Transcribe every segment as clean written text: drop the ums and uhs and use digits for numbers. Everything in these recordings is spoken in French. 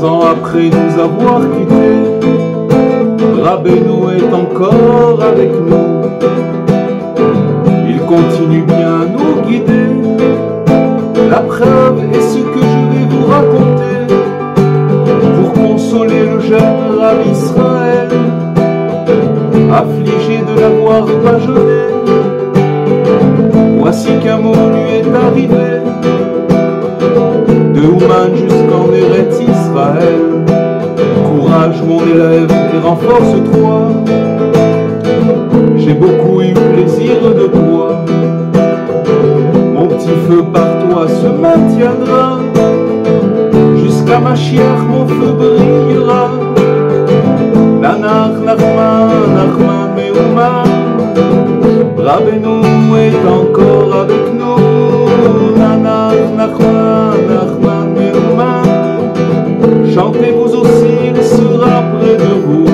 200 ans après nous avoir quittés, Rabbeinu est encore avec nous. Il continue bien à nous guider. La preuve est ce que je vais vous raconter pour consoler le jeune Rav Israël, affligé de l'avoir bâillonné. Voici qu'un mot lui est arrivé, de Ouman jusqu'en Eretz Israël. Courage mon élève et renforce-toi, j'ai beaucoup eu plaisir de toi. Mon petit feu par toi se maintiendra, jusqu'à Mashiach mon feu brillera. Nanach Nachman, Nachman Meouman, Rabbeinu est encore avec nous. Nanach Nachman, Nachman Meouman, chantez vous aussi, il sera près de vous.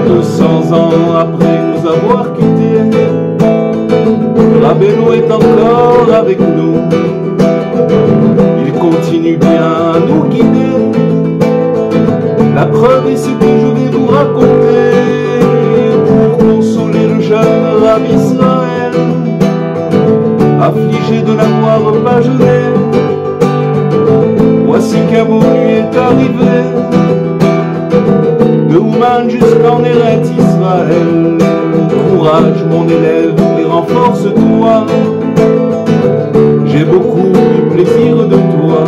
200 ans après nous avoir quittés, Rabbeinu est encore avec nous. Il continue bien à nous guider. La preuve est ce que je vais vous raconter pour consoler le jeune Rav Israël, affligé de l'avoir bâillonné. Voici qu'un mot lui est arrivé, de Ouman jusqu'en Eretz Israël. Courage mon élève et renforce-toi, j'ai beaucoup eu plaisir de toi.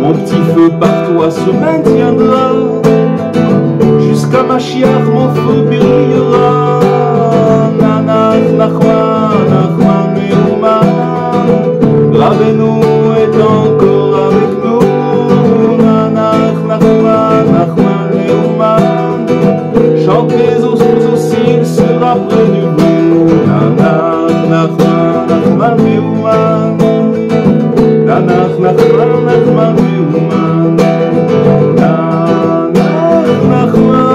Mon petit feu par toi se maintiendra, jusqu'à Mashiach mon feu brillera. Nanach Nachman, Nachman Meouman, Rabbeinu est encore avec nous. Nanach Nachman, Nachman Meouman, chantez vous aussi, il sera près de vous. Nanach Nachman, Nachman Meouman, Nanach Nachman, Nachman Meouman, Nanach Nachman,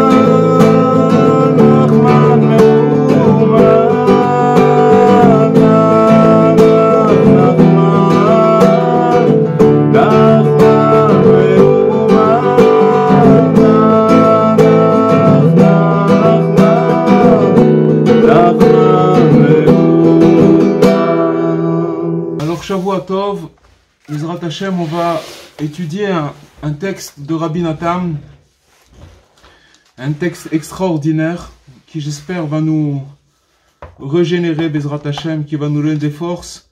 Nachman Meouman, Nanach Nachman, Nachman Meouman, Nanach Nachman. Alors Shavua Tov, Ezrat Hashem, on va étudier un texte de Rabbi Nathan, un texte extraordinaire qui j'espère va nous régénérer, Bezrat Hashem, qui va nous donner des forces,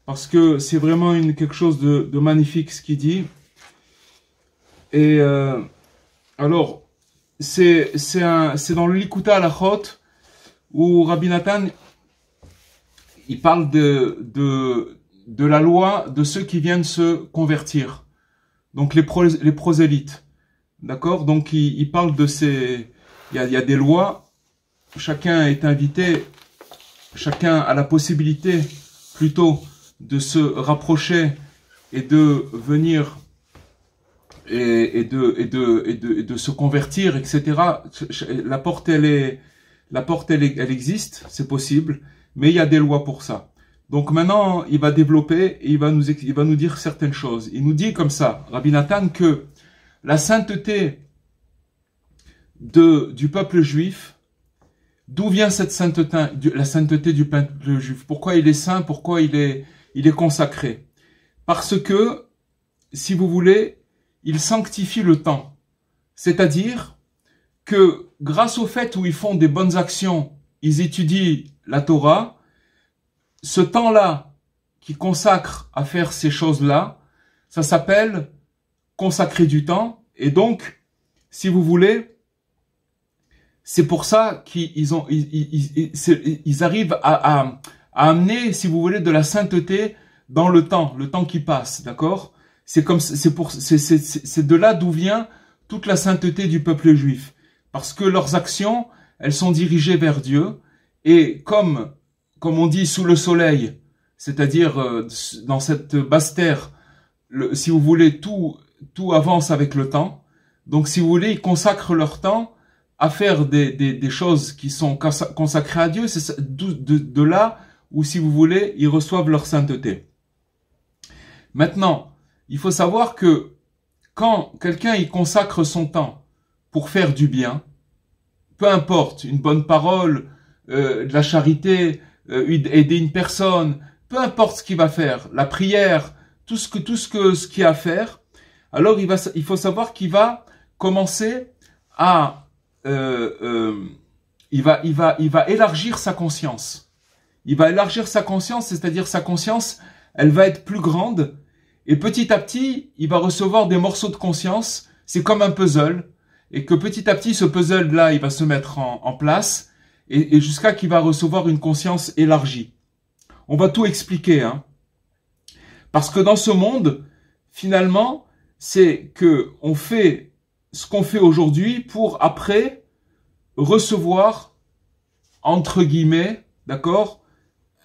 parce que c'est vraiment quelque chose de magnifique ce qu'il dit. Et alors, c'est dans le Likuta Halachot, où Rabbi Nathan, il parle de la loi de ceux qui viennent se convertir, donc les prosélytes, d'accord. Donc il parle de ces, il y a des lois, chacun est invité, chacun a la possibilité plutôt de se rapprocher et de venir et de se convertir, etc. La porte elle existe, c'est possible, mais il y a des lois pour ça. Donc maintenant, il va développer et il va nous dire certaines choses. Il nous dit comme ça, Rabbi Nathan, que la sainteté du peuple juif, d'où vient cette sainteté, la sainteté du peuple juif? Pourquoi il est saint? Pourquoi il est consacré? Parce que, si vous voulez, il sanctifie le temps. C'est-à-dire que grâce au fait où ils font des bonnes actions, ils étudient la Torah, ce temps-là qui consacre à faire ces choses-là, ça s'appelle consacrer du temps. Et donc, si vous voulez, c'est pour ça qu'ils arrivent à amener, si vous voulez, de la sainteté dans le temps qui passe, d'accord? C'est de là d'où vient toute la sainteté du peuple juif, parce que leurs actions, elles sont dirigées vers Dieu, et comme on dit, sous le soleil, c'est-à-dire dans cette basse terre, si vous voulez, tout avance avec le temps. Donc, si vous voulez, ils consacrent leur temps à faire des choses qui sont consacrées à Dieu. C'est de là où, si vous voulez, ils reçoivent leur sainteté. Maintenant, il faut savoir que quand quelqu'un y consacre son temps pour faire du bien, peu importe, une bonne parole, de la charité, aider une personne, peu importe ce qu'il va faire, la prière, ce qu'il y a à faire, alors il faut savoir qu'il va commencer à, il va élargir sa conscience. Il va élargir sa conscience, c'est-à-dire sa conscience, elle va être plus grande, et petit à petit, il va recevoir des morceaux de conscience. C'est comme un puzzle, et que petit à petit, ce puzzle-là, il va se mettre en place, et jusqu'à qu'il va recevoir une conscience élargie. On va tout expliquer, hein. Parce que dans ce monde, finalement, c'est que on fait ce qu'on fait aujourd'hui pour après recevoir, entre guillemets, d'accord,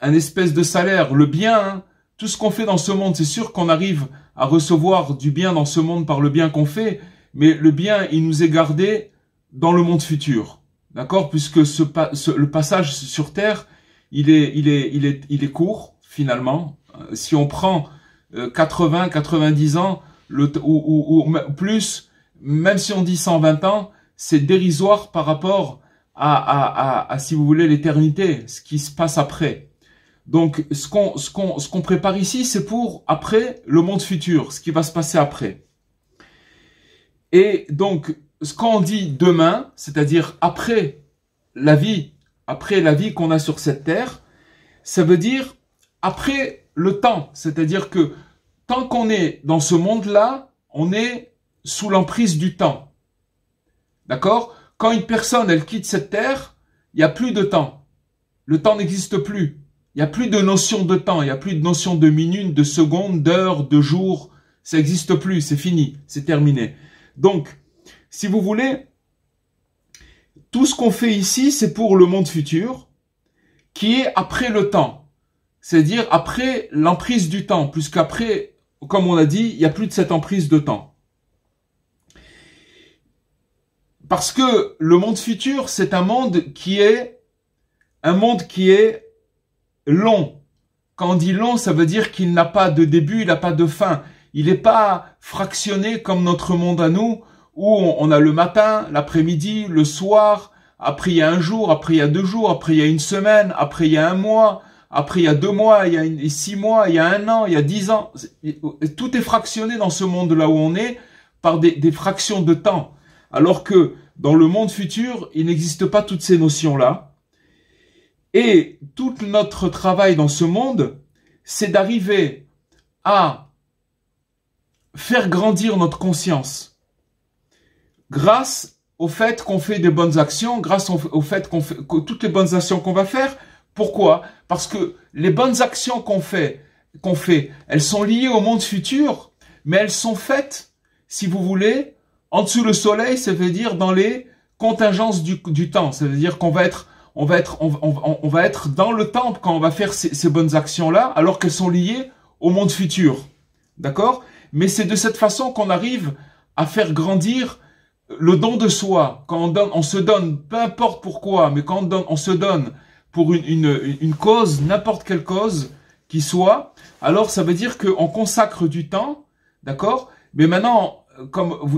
un espèce de salaire, le bien, hein. Tout ce qu'on fait dans ce monde, c'est sûr qu'on arrive à recevoir du bien dans ce monde par le bien qu'on fait, mais le bien, il nous est gardé dans le monde futur, d'accord, puisque le passage sur Terre, il est court, finalement. Si on prend 80, 90 ans, ou plus, même si on dit 120 ans, c'est dérisoire par rapport à si vous voulez, l'éternité, ce qui se passe après. Donc, ce qu'on prépare ici, c'est pour après le monde futur, ce qui va se passer après. Et donc, quand on dit demain, c'est-à-dire après la vie qu'on a sur cette terre, ça veut dire après le temps. C'est-à-dire que tant qu'on est dans ce monde-là, on est sous l'emprise du temps. D'accord? Quand une personne, elle quitte cette terre, il n'y a plus de temps. Le temps n'existe plus. Il n'y a plus de notion de temps, il n'y a plus de notion de minute, de seconde, d'heure, de jour. Ça n'existe plus, c'est fini, c'est terminé. Donc, si vous voulez, tout ce qu'on fait ici, c'est pour le monde futur, qui est après le temps. C'est-à-dire après l'emprise du temps, puisqu'après, comme on a dit, il n'y a plus de cette emprise de temps. Parce que le monde futur, c'est un monde qui est long. Quand on dit long, ça veut dire qu'il n'a pas de début, il n'a pas de fin. Il n'est pas fractionné comme notre monde à nous, où on a le matin, l'après-midi, le soir, après il y a un jour, après il y a 2 jours, après il y a une semaine, après il y a 1 mois, après il y a 2 mois, il y a 6 mois, il y a 1 an, il y a 10 ans. Tout est fractionné dans ce monde-là où on est par des fractions de temps. Alors que dans le monde futur, il n'existe pas toutes ces notions-là. Et tout notre travail dans ce monde, c'est d'arriver à faire grandir notre conscience. Grâce au fait qu'on fait des bonnes actions, grâce au fait que toutes les bonnes actions qu'on va faire. Pourquoi? Parce que les bonnes actions qu'on fait, elles sont liées au monde futur, mais elles sont faites, si vous voulez, en dessous le soleil, ça veut dire dans les contingences du temps. Ça veut dire qu'on va être dans le temps quand on va faire ces bonnes actions-là, alors qu'elles sont liées au monde futur. D'accord? Mais c'est de cette façon qu'on arrive à faire grandir le don de soi. Quand on se donne, peu importe pourquoi, mais quand on se donne pour une cause, n'importe quelle cause qui soit, alors ça veut dire qu'on consacre du temps, d'accord? Mais maintenant,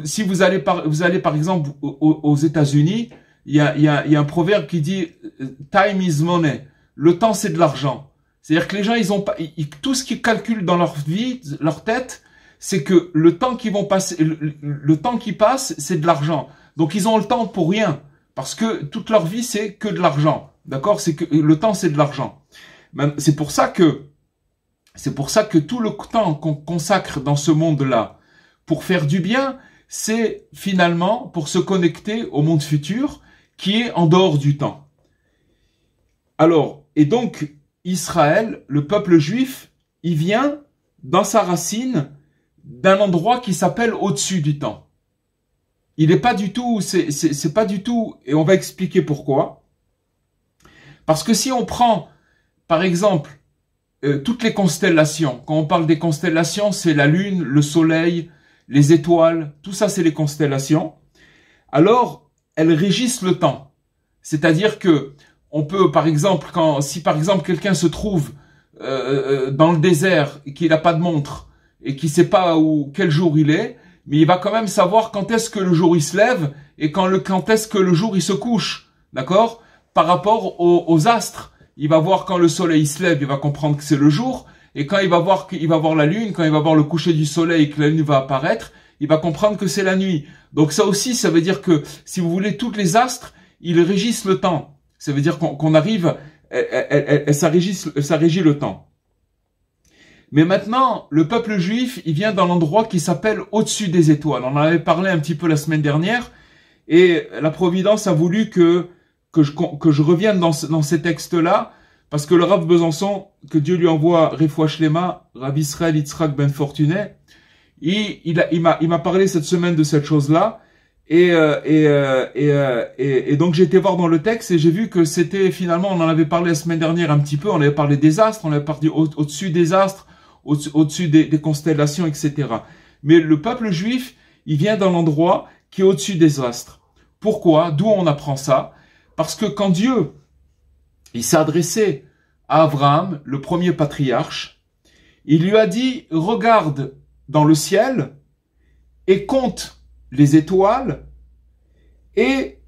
si vous allez par exemple aux États-Unis, il y a un proverbe qui dit time is money. Le temps c'est de l'argent. C'est-à-dire que les gens tout ce qu'ils calculent dans leur vie, leur tête, c'est que le temps qu'ils vont passer, le temps qui passe, c'est de l'argent. Donc ils ont le temps pour rien parce que toute leur vie c'est que de l'argent. D'accord? C'est que le temps c'est de l'argent. C'est pour ça que tout le temps qu'on consacre dans ce monde-là pour faire du bien, c'est finalement pour se connecter au monde futur qui est en dehors du temps. Alors, et donc, Israël, le peuple juif, il vient dans sa racine d'un endroit qui s'appelle au-dessus du temps. Il n'est pas du tout, c'est pas du tout, et on va expliquer pourquoi. Parce que si on prend, par exemple, toutes les constellations, quand on parle des constellations, c'est la lune, le soleil, les étoiles, tout ça c'est les constellations. Alors, elles régissent le temps. C'est-à-dire que on peut, par exemple, si par exemple quelqu'un se trouve dans le désert et qu'il n'a pas de montre et qu'il ne sait pas quel jour il est, mais il va quand même savoir quand est-ce que le jour il se lève et quand est-ce que le jour il se couche, d'accord? Par rapport aux astres, il va voir quand le soleil se lève, il va comprendre que c'est le jour, et quand il va voir la lune, quand il va voir le coucher du soleil et que la lune va apparaître, il va comprendre que c'est la nuit. Donc ça aussi, ça veut dire que, si vous voulez, toutes les astres, ils régissent le temps. Ça veut dire qu'on arrive, ça régit le temps. Mais maintenant, le peuple juif, il vient dans l'endroit qui s'appelle au-dessus des étoiles. On en avait parlé un petit peu la semaine dernière, et la Providence a voulu que je revienne dans ces textes-là, parce que le Rav Besançon, que Dieu lui envoie Refoua Shlema, Rav Israël Yitzhak Ben Fortuné, il m'a parlé cette semaine de cette chose-là, et donc j'ai été voir dans le texte et j'ai vu que c'était finalement, on en avait parlé la semaine dernière un petit peu, on avait parlé des astres, on avait parlé au-dessus des astres, au-dessus des constellations, etc. Mais le peuple juif, il vient dans l'endroit qui est au-dessus des astres. Pourquoi? D'où on apprend ça? Parce que quand Dieu, il s'est adressé à Abraham, le premier patriarche, il lui a dit, regarde dans le ciel et compte les étoiles et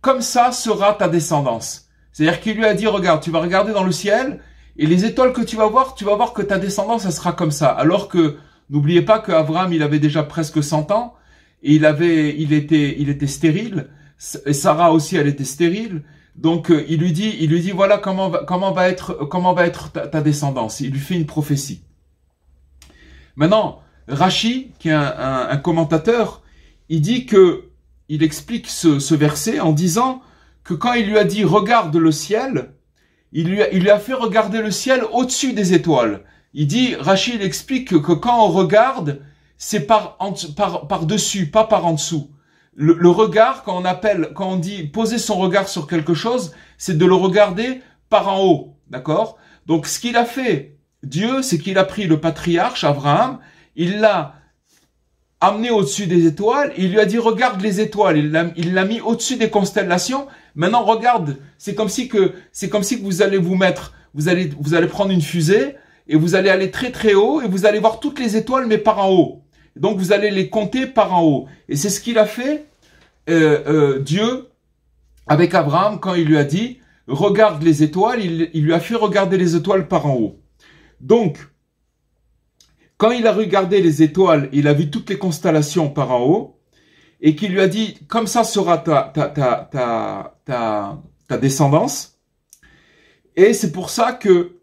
comme ça sera ta descendance. C'est-à-dire qu'il lui a dit, regarde, tu vas regarder dans le ciel et les étoiles que tu vas voir que ta descendance, elle sera comme ça. Alors que, n'oubliez pas qu'Abraham, il avait déjà presque 100 ans et il était stérile. Et Sarah aussi, elle était stérile. Donc, il lui dit, voilà comment va être ta descendance. Il lui fait une prophétie. Maintenant, Rashi, qui est un commentateur, il explique ce verset en disant que quand il lui a dit regarde le ciel, il lui a fait regarder le ciel au-dessus des étoiles. Rashi, il explique que quand on regarde, c'est par dessus, pas par en dessous. Le regard, quand on dit poser son regard sur quelque chose, c'est de le regarder par en haut, d'accord? Donc, ce qu'il a fait, Dieu, c'est qu'il a pris le patriarche, Abraham, il l'a amené au-dessus des étoiles, il lui a dit regarde les étoiles, il l'a mis au-dessus des constellations. Maintenant regarde, c'est comme si que vous allez vous allez prendre une fusée et vous allez aller très très haut et vous allez voir toutes les étoiles mais par en haut. Donc vous allez les compter par en haut. Et c'est ce qu'il a fait Dieu avec Abraham quand il lui a dit regarde les étoiles, il lui a fait regarder les étoiles par en haut. Donc quand il a regardé les étoiles, il a vu toutes les constellations par en haut, et qu'il lui a dit, comme ça sera ta descendance. Et c'est pour ça que,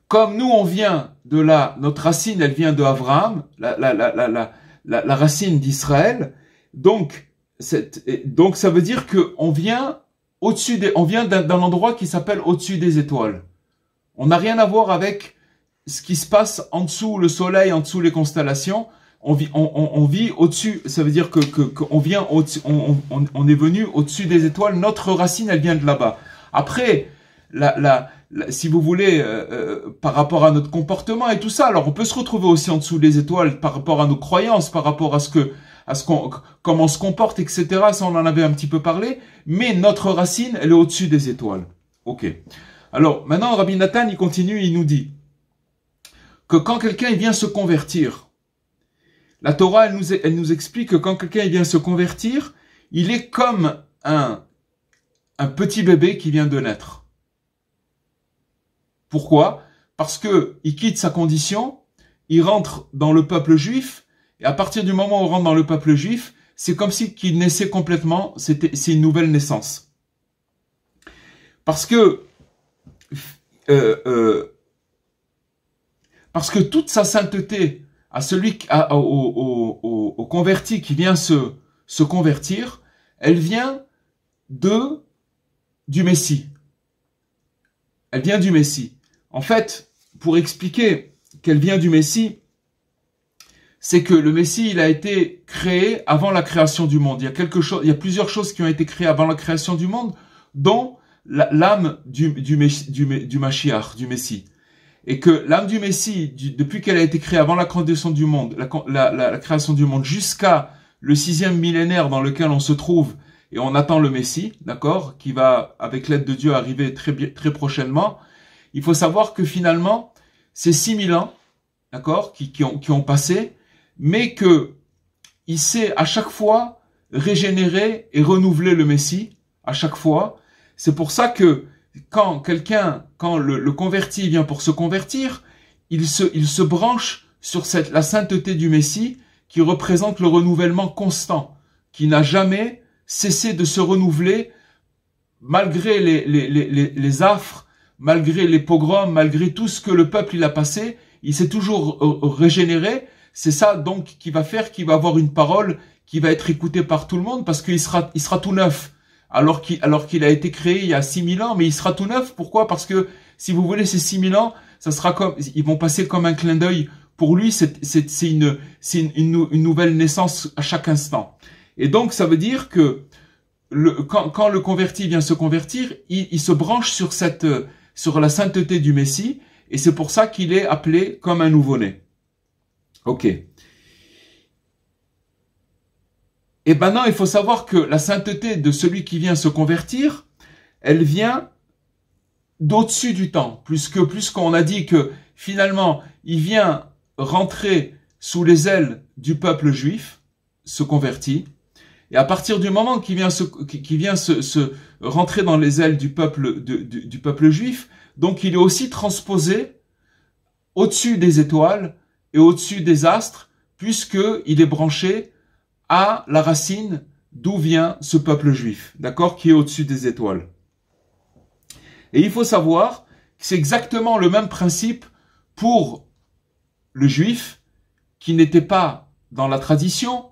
comme nous on vient de notre racine, elle vient de Abraham, la racine d'Israël, donc ça veut dire que on vient d'un endroit qui s'appelle au-dessus des étoiles. On n'a rien à voir avec ce qui se passe en dessous le soleil, en dessous les constellations. On vit au-dessus. Ça veut dire qu'on vient on est venu au-dessus des étoiles. Notre racine, elle vient de là-bas. Après, si vous voulez, par rapport à notre comportement et tout ça, alors on peut se retrouver aussi en dessous des étoiles par rapport à nos croyances, par rapport comment on se comporte, etc. Ça, on en avait un petit peu parlé. Mais notre racine, elle est au-dessus des étoiles. Ok. Alors, maintenant, Rabbi Nathan, il continue, il nous dit que quand quelqu'un vient se convertir, la Torah, elle nous explique que quand quelqu'un vient se convertir, il est comme un petit bébé qui vient de naître. Pourquoi? Parce que il quitte sa condition, il rentre dans le peuple juif, et à partir du moment où on rentre dans le peuple juif, c'est comme si qu'il naissait complètement, c'est une nouvelle naissance. Parce que toute sa sainteté au converti qui vient se convertir, elle vient du Messie. Elle vient du Messie. En fait, pour expliquer qu'elle vient du Messie, c'est que le Messie, il a été créé avant la création du monde. Il y a plusieurs choses qui ont été créées avant la création du monde, dont l'âme du Mashiach, du Messie. Et que l'âme du Messie, depuis qu'elle a été créée avant la création du monde, la création du monde jusqu'à le 6e millénaire dans lequel on se trouve et on attend le Messie, d'accord, qui va, avec l'aide de Dieu, arriver très prochainement, il faut savoir que finalement, c'est 6000 ans, d'accord, qui ont passé, mais que il sait à chaque fois régénérer et renouveler le Messie, à chaque fois. C'est pour ça que quand le converti vient pour se convertir, il se branche sur la sainteté du Messie qui représente le renouvellement constant, qui n'a jamais cessé de se renouveler malgré les affres, malgré les pogroms, malgré tout ce que le peuple il a passé, il s'est toujours régénéré. C'est ça donc qui va faire qu'il va avoir une parole qui va être écoutée par tout le monde parce qu'il sera tout neuf. Alors qu'il a été créé il y a 6000 ans, mais il sera tout neuf. Pourquoi? Parce que, si vous voulez, ces 6000 ans, ça sera comme, ils vont passer comme un clin d'œil. Pour lui, c'est une nouvelle naissance à chaque instant. Et donc, ça veut dire que, quand le converti vient se convertir, il se branche sur la sainteté du Messie, et c'est pour ça qu'il est appelé comme un nouveau-né. Ok. Et maintenant, il faut savoir que la sainteté de celui qui vient se convertir, elle vient d'au-dessus du temps. Plus qu'on a dit que finalement, il vient rentrer sous les ailes du peuple juif, se convertit. Et à partir du moment qu'il vient se rentrer dans les ailes du peuple juif, donc il est aussi transposé au-dessus des étoiles et au-dessus des astres, puisqu'il est branché à la racine d'où vient ce peuple juif, d'accord, qui est au-dessus des étoiles. Et il faut savoir que c'est exactement le même principe pour le juif qui n'était pas dans la tradition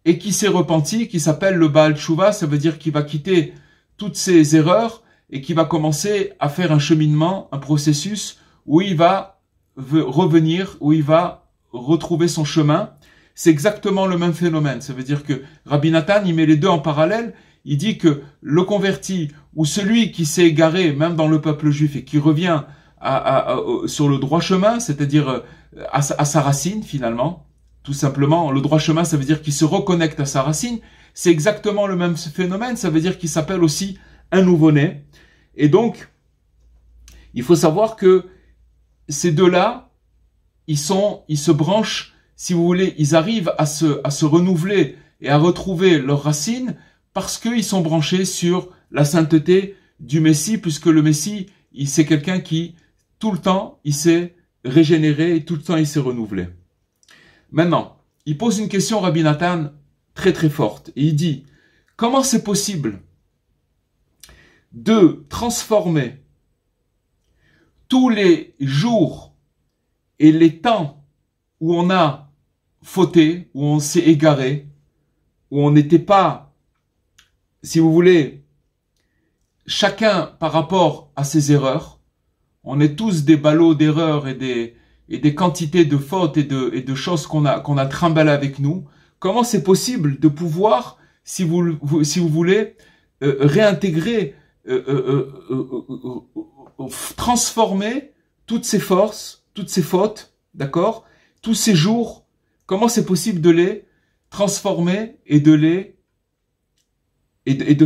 et qui s'est repenti, qui s'appelle le Baal Tshuva, ça veut dire qu'il va quitter toutes ses erreurs et qui va commencer à faire un cheminement, un processus où il va revenir, où il va retrouver son chemin. C'est exactement le même phénomène. Ça veut dire que Rabbi Nathan, il met les deux en parallèle. Il dit que le converti ou celui qui s'est égaré, même dans le peuple juif, et qui revient sur le droit chemin, c'est-à-dire à sa racine finalement, tout simplement. Le droit chemin, ça veut dire qu'il se reconnecte à sa racine. C'est exactement le même phénomène. Ça veut dire qu'il s'appelle aussi un nouveau-né. Et donc, il faut savoir que ces deux-là, ils se branchent. Si vous voulez, ils arrivent à se renouveler et à retrouver leurs racines parce qu'ils sont branchés sur la sainteté du Messie, puisque le Messie, c'est quelqu'un qui, tout le temps, il s'est régénéré et tout le temps, il s'est renouvelé. Maintenant, il pose une question, Rabbi Nathan, très très forte. Et il dit, comment c'est possible de transformer tous les jours et les temps où on a fauté, où on s'est égaré, où on n'était pas, si vous voulez, chacun par rapport à ses erreurs. On est tous des ballots d'erreurs et des quantités de fautes et de choses qu'on a trimballées avec nous. Comment c'est possible de pouvoir, si vous voulez, réintégrer, transformer toutes ces forces, toutes ces fautes, d'accord, tous ces jours. Comment c'est possible de les transformer et de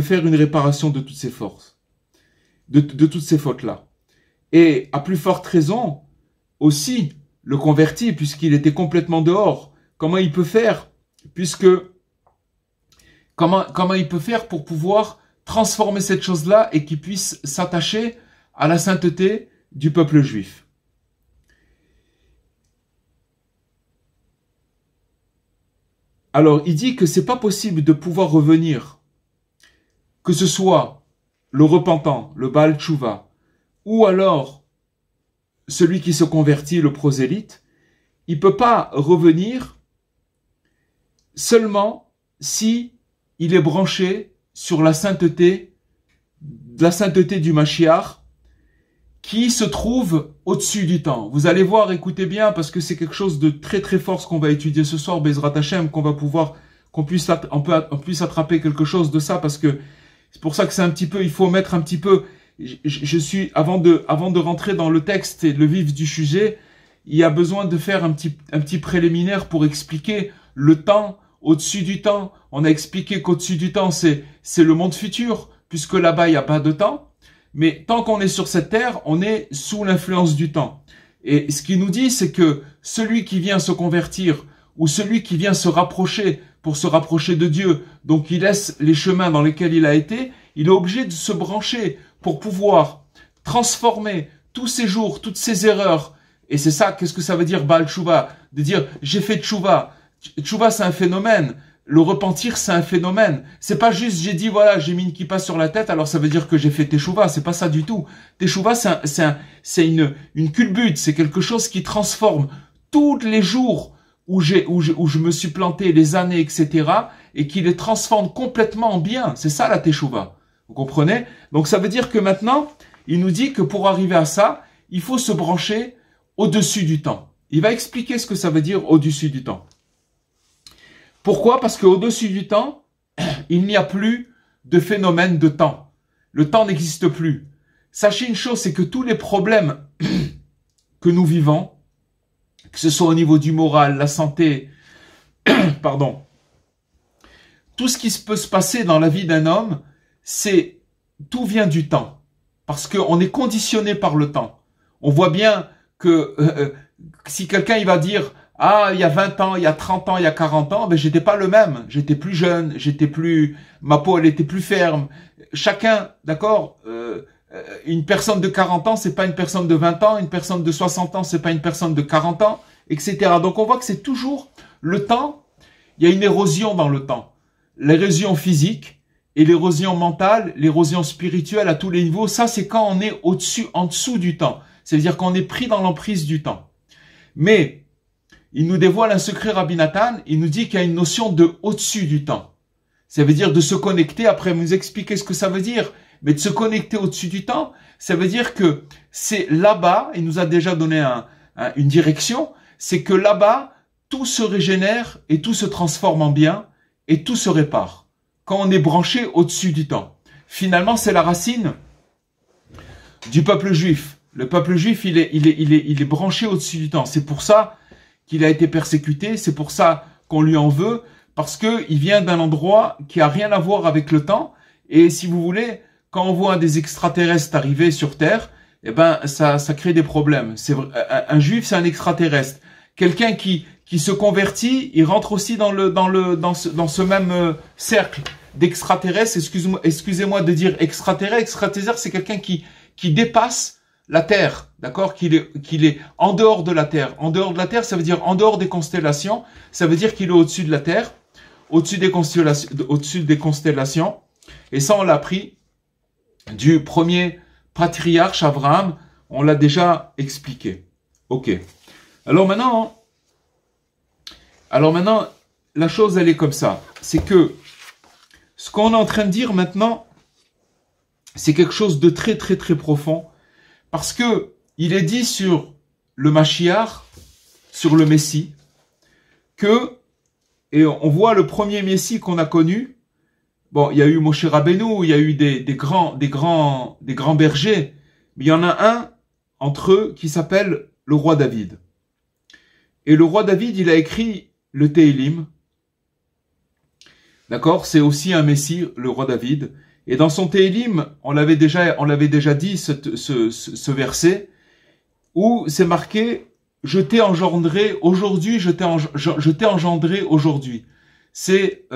faire une réparation de toutes ces forces, de toutes ces fautes-là. Et à plus forte raison, aussi, le converti, puisqu'il était complètement dehors, comment il peut faire, comment il peut faire pour pouvoir transformer cette chose-là et qu'il puisse s'attacher à la sainteté du peuple juif. Alors, il dit que c'est pas possible de pouvoir revenir, que ce soit le repentant, le Baal Tshuva, ou alors celui qui se convertit, le prosélyte, il peut pas revenir seulement si il est branché sur la sainteté du Mashiach, qui se trouve au-dessus du temps. Vous allez voir, écoutez bien, parce que c'est quelque chose de très très fort ce qu'on va étudier ce soir, Bezrat Hashem, qu'on puisse attraper quelque chose de ça, parce que c'est pour ça que c'est un petit peu, il faut mettre un petit peu, avant de rentrer dans le texte et le vif du sujet, il y a besoin de faire un petit préliminaire pour expliquer le temps au-dessus du temps. On a expliqué qu'au-dessus du temps, c'est le monde futur, puisque là-bas, il n'y a pas de temps. Mais tant qu'on est sur cette terre, on est sous l'influence du temps. Et ce qu'il nous dit, c'est que celui qui vient se convertir, ou celui qui vient se rapprocher pour se rapprocher de Dieu, donc il laisse les chemins dans lesquels il a été, il est obligé de se brancher pour pouvoir transformer tous ces jours, toutes ces erreurs. Et c'est ça, qu'est-ce que ça veut dire Baal Tshuva? De dire j'ai fait Tshuva. Tshuva c'est un phénomène. Le repentir c'est un phénomène. C'est pas juste j'ai dit voilà j'ai mis une kippa sur la tête alors ça veut dire que j'ai fait Teshuva. C'est pas ça du tout. Teshuva c'est une culbute. C'est quelque chose qui transforme tous les jours où je me suis planté, les années, etc. et qui les transforme complètement en bien. C'est ça la Teshuva. Vous comprenez? Donc ça veut dire que maintenant, il nous dit que pour arriver à ça, il faut se brancher au-dessus du temps. Il va expliquer ce que ça veut dire au-dessus du temps. Pourquoi? Parce qu'au-dessus du temps, il n'y a plus de phénomène de temps. Le temps n'existe plus. Sachez une chose, c'est que tous les problèmes que nous vivons, que ce soit au niveau du moral, la santé, pardon, tout ce qui peut se passer dans la vie d'un homme, tout vient du temps. Parce qu'on est conditionné par le temps. On voit bien que si quelqu'un il va dire « Ah, il y a 20 ans, il y a 30 ans, il y a 40 ans, ben j'étais pas le même. J'étais plus jeune, ma peau elle était plus ferme. » Chacun, d'accord, une personne de 40 ans, c'est pas une personne de 20 ans, une personne de 60 ans, c'est pas une personne de 40 ans, etc. Donc on voit que c'est toujours le temps, il y a une érosion dans le temps. L'érosion physique et l'érosion mentale, l'érosion spirituelle à tous les niveaux, ça c'est quand on est au-dessus, en dessous du temps. C'est-à-dire qu'on est pris dans l'emprise du temps. Mais il nous dévoile un secret, Rabbi Nathan, il nous dit qu'il y a une notion de au-dessus du temps. Ça veut dire de se connecter, après vous expliquer ce que ça veut dire, mais de se connecter au-dessus du temps, ça veut dire que c'est là-bas, il nous a déjà donné une direction, c'est que là-bas, tout se régénère et tout se transforme en bien et tout se répare. Quand on est branché au-dessus du temps. Finalement, c'est la racine du peuple juif. Le peuple juif, il est branché au-dessus du temps. C'est pour ça qu'il a été persécuté, c'est pour ça qu'on lui en veut, parce que il vient d'un endroit qui a rien à voir avec le temps. Et si vous voulez, quand on voit des extraterrestres arriver sur Terre, eh ben ça crée des problèmes. Un juif, c'est un extraterrestre. Quelqu'un qui se convertit, il rentre aussi dans ce même cercle d'extraterrestres. Excusez-moi de dire extraterrestre. Extraterrestre, c'est quelqu'un qui dépasse la Terre, d'accord, qu'il est en dehors de la Terre. En dehors de la Terre, ça veut dire en dehors des constellations. Ça veut dire qu'il est au-dessus de la Terre, au-dessus des constellations. Et ça, on l'a appris du premier patriarche Abraham. On l'a déjà expliqué. Ok. Alors maintenant, la chose, elle est comme ça. C'est que ce qu'on est en train de dire maintenant, c'est quelque chose de très, très, très profond. Parce que il est dit sur le Mashiach, sur le Messie, et on voit le premier Messie qu'on a connu. Bon, il y a eu Moshe Rabbeinu, il y a eu des grands bergers, mais il y en a un entre eux qui s'appelle le roi David. Et le roi David, il a écrit le Tehillim. D'accord? C'est aussi un Messie, le roi David. Et dans son Tehillim, on l'avait déjà dit, ce verset, où c'est marqué « Je t'ai engendré aujourd'hui, je t'ai engendré aujourd'hui ». C'est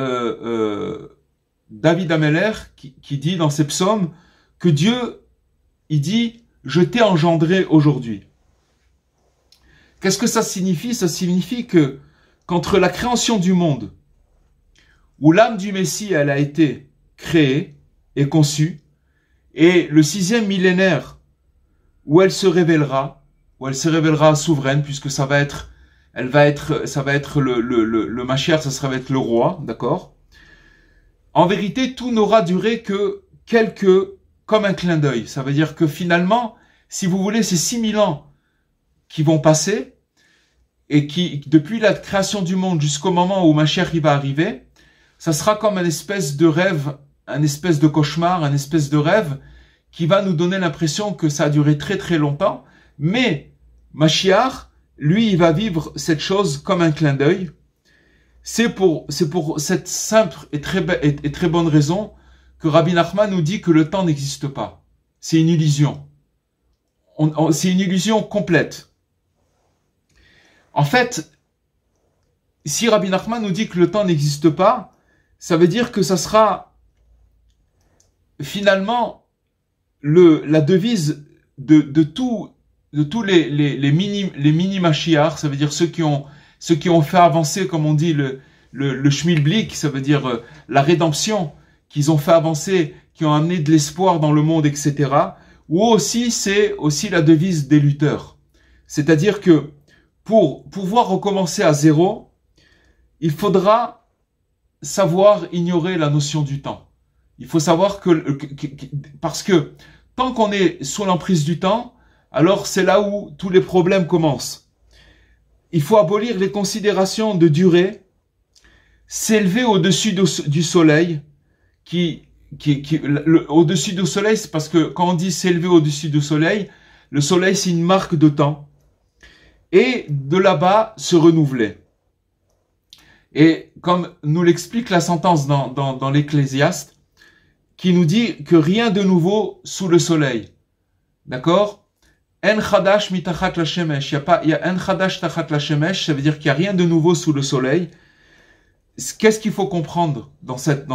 David Ameller qui dit dans ses psaumes que Dieu, il dit « Je t'ai engendré aujourd'hui ». Qu'est-ce que ça signifie? Ça signifie que qu'entre la création du monde, où l'âme du Messie, elle a été créée et conçue, et le 6e millénaire, où elle se révélera souveraine, puisque ça va être le Mashiach, ça va être le roi, d'accord? En vérité, tout n'aura duré que comme un clin d'œil. Ça veut dire que finalement, si vous voulez, ces 6000 ans qui vont passer, et qui, depuis la création du monde jusqu'au moment où Mashiach va arriver, ça sera comme une espèce de rêve, un espèce de cauchemar, un espèce de rêve qui va nous donner l'impression que ça a duré très très longtemps. Mais Mashiach, lui, il va vivre cette chose comme un clin d'œil. C'est pour cette simple et très bonne raison que Rabbi Nachman nous dit que le temps n'existe pas. C'est une illusion. C'est une illusion complète. En fait, si Rabbi Nachman nous dit que le temps n'existe pas, ça veut dire que ça sera finalement la devise de tous les mini Mashiach, ça veut dire ceux qui ont fait avancer, comme on dit, le Schmilblick, ça veut dire la rédemption, qu'ils ont fait avancer, qui ont amené de l'espoir dans le monde, etc. Ou aussi, c'est aussi la devise des lutteurs. C'est-à-dire que pour pouvoir recommencer à zéro, il faudra savoir ignorer la notion du temps. Il faut savoir parce que tant qu'on est sous l'emprise du temps, alors c'est là où tous les problèmes commencent. Il faut abolir les considérations de durée, s'élever au-dessus du soleil, au-dessus du soleil, c'est parce que quand on dit s'élever au-dessus du soleil, le soleil c'est une marque de temps, et de là-bas se renouveler. Et comme nous l'explique la sentence dans l'Ecclésiaste, qui nous dit que rien de nouveau sous le soleil. D'accord? En chadash mitachat la shemesh. Il y a en chadash tachat la shemesh, ça veut dire qu'il n'y a rien de nouveau sous le soleil. Qu'est-ce qu'il faut comprendre dans cette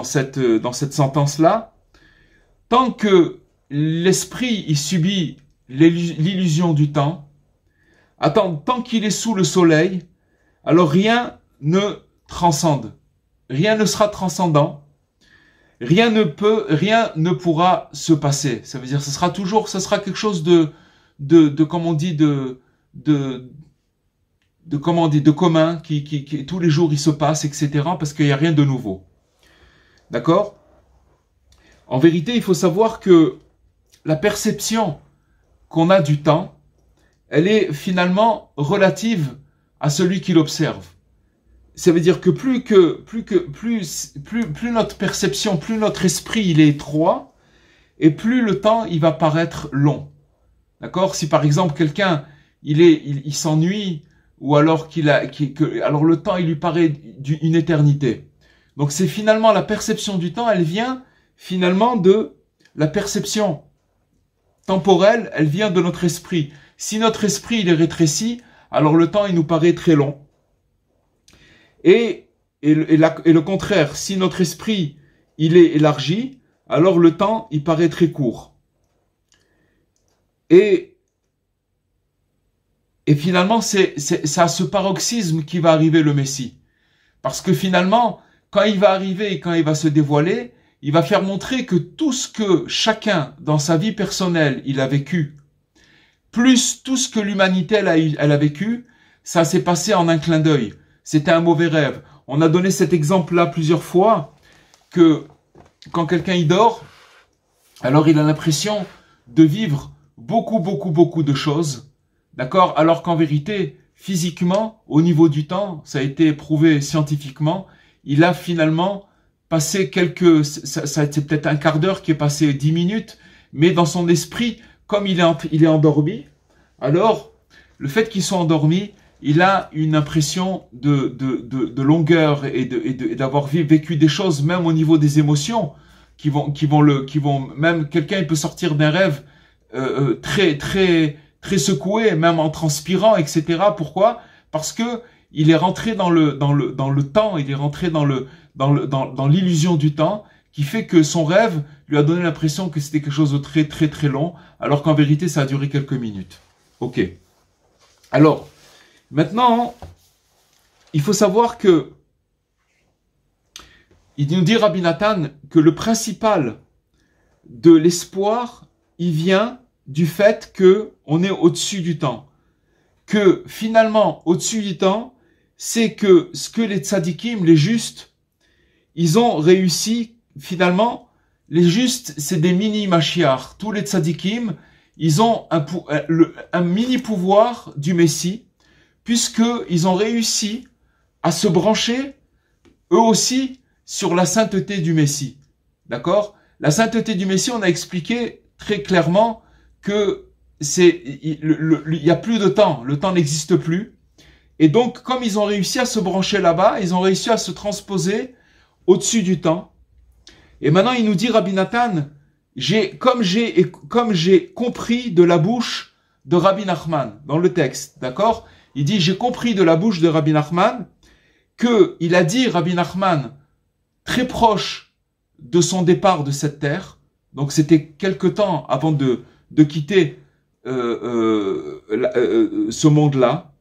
sentence-là? Tant que l'esprit il subit l'illusion du temps, tant qu'il est sous le soleil, alors rien ne transcende. Rien ne sera transcendant. Rien ne pourra se passer. Ça veut dire, ça sera quelque chose comme on dit, de commun, qui tous les jours il se passe, etc., parce qu'il n'y a rien de nouveau. D'accord? En vérité, il faut savoir que la perception qu'on a du temps, elle est finalement relative à celui qui l'observe. Ça veut dire que plus notre perception, plus notre esprit il est étroit, et plus le temps il va paraître long. D'accord? Si par exemple quelqu'un il s'ennuie, ou alors alors le temps il lui paraît une éternité. Donc c'est finalement la perception du temps, elle vient finalement de la perception temporelle, elle vient de notre esprit. Si notre esprit il est rétréci, alors le temps il nous paraît très long. Et le contraire, si notre esprit il est élargi, alors le temps il paraît très court. Et finalement, c'est à ce paroxysme qui va arriver le Messie. Parce que finalement, quand il va arriver et quand il va se dévoiler, il va faire montrer que tout ce que chacun dans sa vie personnelle il a vécu, plus tout ce que l'humanité elle a vécu, ça s'est passé en un clin d'œil. C'était un mauvais rêve. On a donné cet exemple-là plusieurs fois, que quand quelqu'un y dort, alors il a l'impression de vivre beaucoup de choses, d'accord? Alors qu'en vérité, physiquement, au niveau du temps, ça a été prouvé scientifiquement, il a finalement passé c'est peut-être un quart d'heure qui est passé 10 minutes, mais dans son esprit, comme il est endormi, alors le fait qu'il soit endormi, il a une impression de longueur et d'avoir vécu des choses, même au niveau des émotions, qui vont même quelqu'un il peut sortir d'un rêve très secoué, même en transpirant, etc. Pourquoi? Parce que il est rentré dans le temps, il est rentré dans l'illusion du temps, qui fait que son rêve lui a donné l'impression que c'était quelque chose de très long, alors qu'en vérité ça a duré quelques minutes. Ok. Alors, maintenant, il faut savoir que il nous dit Rabbi Nathan que le principal de l'espoir, il vient du fait que on est au-dessus du temps. Que finalement, au-dessus du temps, c'est que ce que les tzadikim, les justes, ils ont réussi, finalement, les justes, c'est des mini-mashiach. Tous les tzadikim, ils ont un mini-pouvoir du Messie, puisqu'ils ont réussi à se brancher, eux aussi, sur la sainteté du Messie. D'accord? La sainteté du Messie, on a expliqué très clairement que il y a plus de temps, le temps n'existe plus. Et donc, comme ils ont réussi à se brancher là-bas, ils ont réussi à se transposer au-dessus du temps. Et maintenant, il nous dit, Rabbi Nathan, comme j'ai compris de la bouche de Rabbi Nachman, dans le texte, d'accord? Il dit, j'ai compris de la bouche de Rabbi Nachman qu'il a dit, Rabbi Nachman, très proche de son départ de cette terre, donc c'était quelque temps avant de quitter ce monde-là,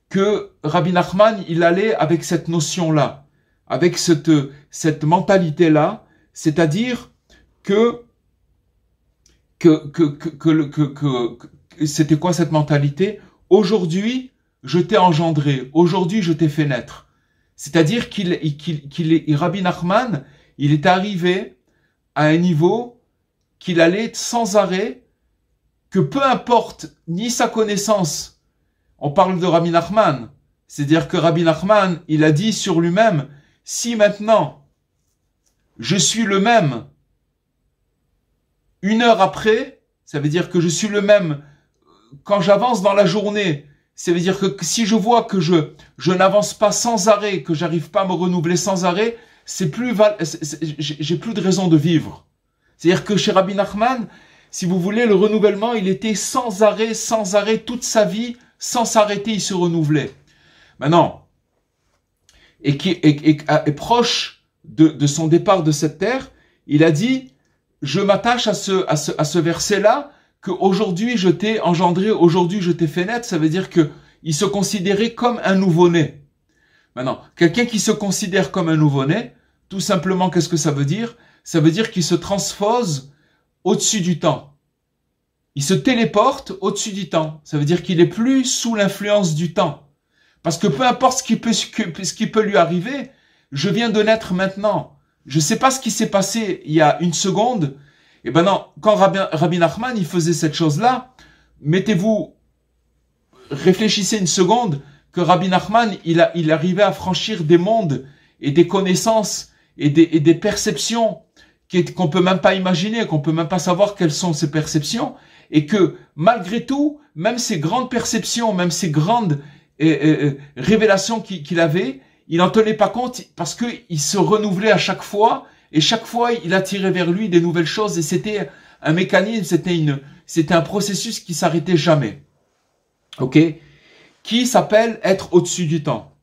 que Rabbi Nachman, il allait avec cette notion-là, avec cette mentalité-là, c'est-à-dire que c'était quoi cette mentalité? Aujourd'hui, je t'ai engendré, aujourd'hui je t'ai fait naître. C'est-à-dire Rabbi Nachman, il est arrivé à un niveau qu'il allait sans arrêt, que peu importe ni sa connaissance, on parle de Rabbi Nachman, c'est-à-dire que Rabbi Nachman, il a dit sur lui-même, si maintenant je suis le même une heure après, ça veut dire que je suis le même quand j'avance dans la journée, ça veut dire que si je vois que je n'avance pas sans arrêt, que j'arrive pas à me renouveler sans arrêt, j'ai plus de raison de vivre. C'est-à-dire que chez Rabbi Nachman, si vous voulez, le renouvellement, il était sans arrêt, toute sa vie, sans s'arrêter, il se renouvelait. Maintenant, et proche de son départ de cette terre, il a dit, je m'attache à ce verset-là, qu'aujourd'hui je t'ai engendré, aujourd'hui je t'ai fait naître, ça veut dire que il se considérait comme un nouveau-né. Maintenant, quelqu'un qui se considère comme un nouveau-né, tout simplement, qu'est-ce que ça veut dire? Ça veut dire qu'il se transpose au-dessus du temps. Il se téléporte au-dessus du temps. Ça veut dire qu'il est plus sous l'influence du temps. Parce que peu importe ce qui peut lui arriver, je viens de naître maintenant. Je ne sais pas ce qui s'est passé il y a une seconde. Et ben non, quand Rabbi Nachman, il faisait cette chose-là, réfléchissez une seconde, que Rabbi Nachman, il arrivait à franchir des mondes et des connaissances et des perceptions qu'on peut même pas imaginer, qu'on peut même pas savoir quelles sont ces perceptions, et que malgré tout, même ces grandes perceptions, même ces grandes révélations qu'il avait, il n'en tenait pas compte parce qu'il se renouvelait à chaque fois, et chaque fois il attirait vers lui des nouvelles choses, et c'était un mécanisme, c'était un processus qui s'arrêtait jamais. Ok? Qui s'appelle être au-dessus du temps.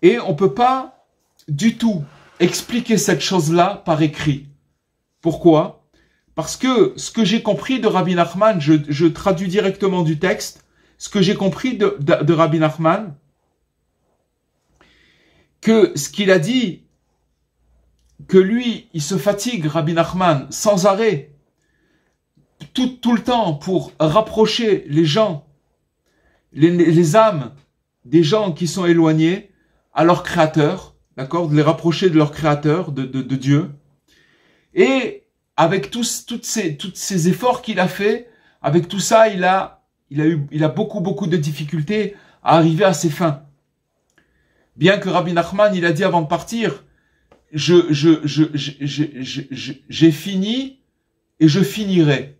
Et on peut pas du tout expliquer cette chose-là par écrit. Pourquoi? Parce que ce que j'ai compris de Rabbi Nachman, je traduis directement du texte, ce que j'ai compris de Rabbi Nachman, que ce qu'il a dit, que lui, il se fatigue, Rabbi Nachman, sans arrêt, tout le temps pour rapprocher les gens, les âmes des gens qui sont éloignés à leur créateur, d'accord, de les rapprocher de leur créateur, de Dieu. Et avec tous ces efforts qu'il a fait, avec tout ça, il a beaucoup de difficultés à arriver à ses fins. Bien que Rabbi Nachman, il a dit avant de partir, j'ai fini et je finirai.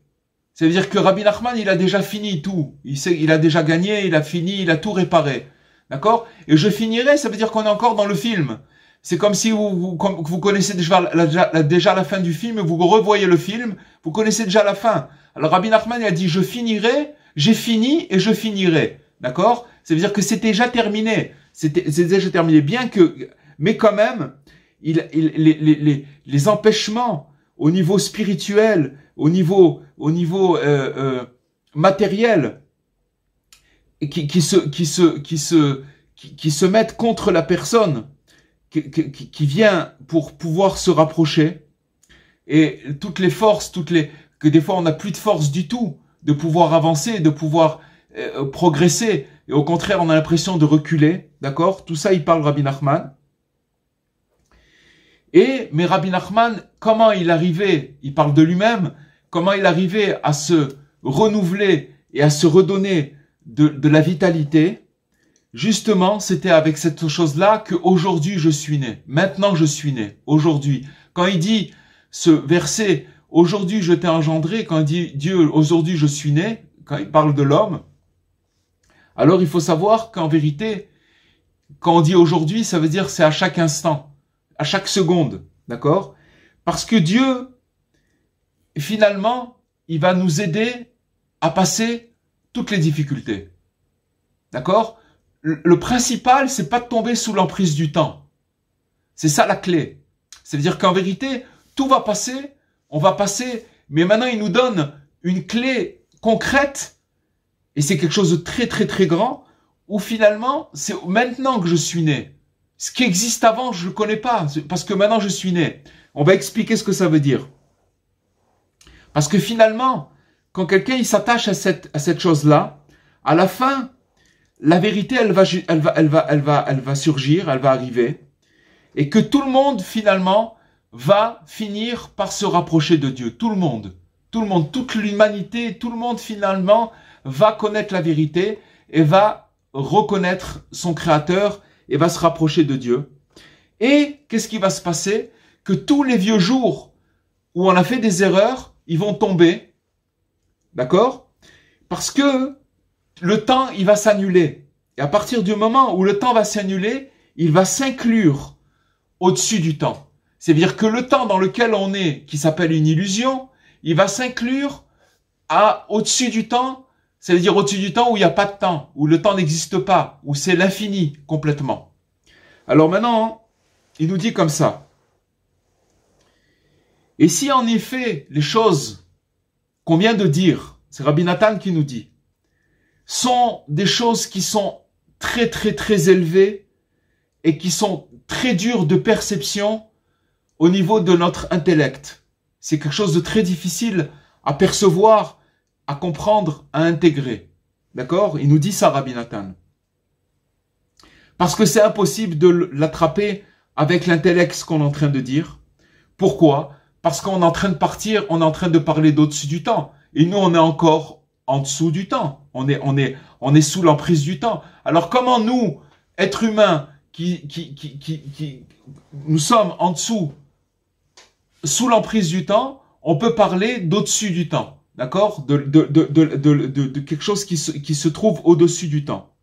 Ça veut dire que Rabbi Nachman, il a déjà fini tout. Il a déjà gagné, il a fini, il a tout réparé. D'accord? Et je finirai, ça veut dire qu'on est encore dans le film. C'est comme si vous connaissez déjà la fin du film, vous revoyez le film, vous connaissez déjà la fin. Alors Rabbi Nachman, il a dit, je finirai, j'ai fini et je finirai. D'accord? Ça veut dire que c'est déjà terminé. C'est déjà terminé. Mais quand même, les empêchements au niveau spirituel, au niveau matériel, qui se mettent contre la personne qui vient pour pouvoir se rapprocher, et toutes les forces, que des fois on n'a plus de force du tout de pouvoir avancer, de pouvoir progresser, et au contraire on a l'impression de reculer, d'accord? Tout ça il parle Rabbi Nachman. Mais Rabbi Nachman, comment il arrivait, il parle de lui-même, comment il arrivait à se renouveler et à se redonner de la vitalité. Justement, c'était avec cette chose-là que aujourd'hui je suis né. Maintenant je suis né. Aujourd'hui. Quand il dit ce verset, aujourd'hui je t'ai engendré, quand il dit Dieu, aujourd'hui je suis né, quand il parle de l'homme, alors il faut savoir qu'en vérité, quand on dit aujourd'hui, ça veut dire c'est à chaque instant, à chaque seconde. D'accord? Parce que Dieu, finalement, il va nous aider à passer toutes les difficultés. D'accord? le principal, c'est pas de tomber sous l'emprise du temps. C'est ça la clé. C'est-à-dire qu'en vérité, tout va passer, on va passer, mais maintenant il nous donne une clé concrète, et c'est quelque chose de très très très grand, où finalement, c'est maintenant que je suis né. Ce qui existe avant, je ne le connais pas, parce que maintenant je suis né. On va expliquer ce que ça veut dire. Parce que finalement, quand quelqu'un il s'attache à cette chose-là, à la fin, la vérité, elle va surgir, elle va arriver, et que tout le monde finalement va finir par se rapprocher de Dieu. Tout le monde, toute l'humanité, tout le monde finalement va connaître la vérité et va reconnaître son Créateur et va se rapprocher de Dieu. Et qu'est-ce qui va se passer? Que tous les vieux jours où on a fait des erreurs, ils vont tomber, d'accord? Parce que le temps, il va s'annuler. Et à partir du moment où le temps va s'annuler, il va s'inclure au-dessus du temps. C'est-à-dire que le temps dans lequel on est, qui s'appelle une illusion, il va s'inclure au-dessus du temps, c'est-à-dire au-dessus du temps où il n'y a pas de temps, où le temps n'existe pas, où c'est l'infini complètement. Alors maintenant, il nous dit comme ça. Et si en effet les choses qu'on vient de dire, c'est Rabbi Nathan qui nous dit, sont des choses qui sont très très très élevées et qui sont très dures de perception au niveau de notre intellect. C'est quelque chose de très difficile à percevoir, à comprendre, à intégrer. D'accord? Il nous dit ça, Rabbi Nathan. Parce que c'est impossible de l'attraper avec l'intellect, ce qu'on est en train de dire. Pourquoi? Parce qu'on est en train de partir, on est en train de parler d'au-dessus du temps. Et nous, on est encore en dessous du temps. On est sous l'emprise du temps. Alors comment nous, êtres humains, nous sommes en dessous, sous l'emprise du temps, on peut parler d'au-dessus du temps. D'accord? De quelque chose qui se trouve au-dessus du temps.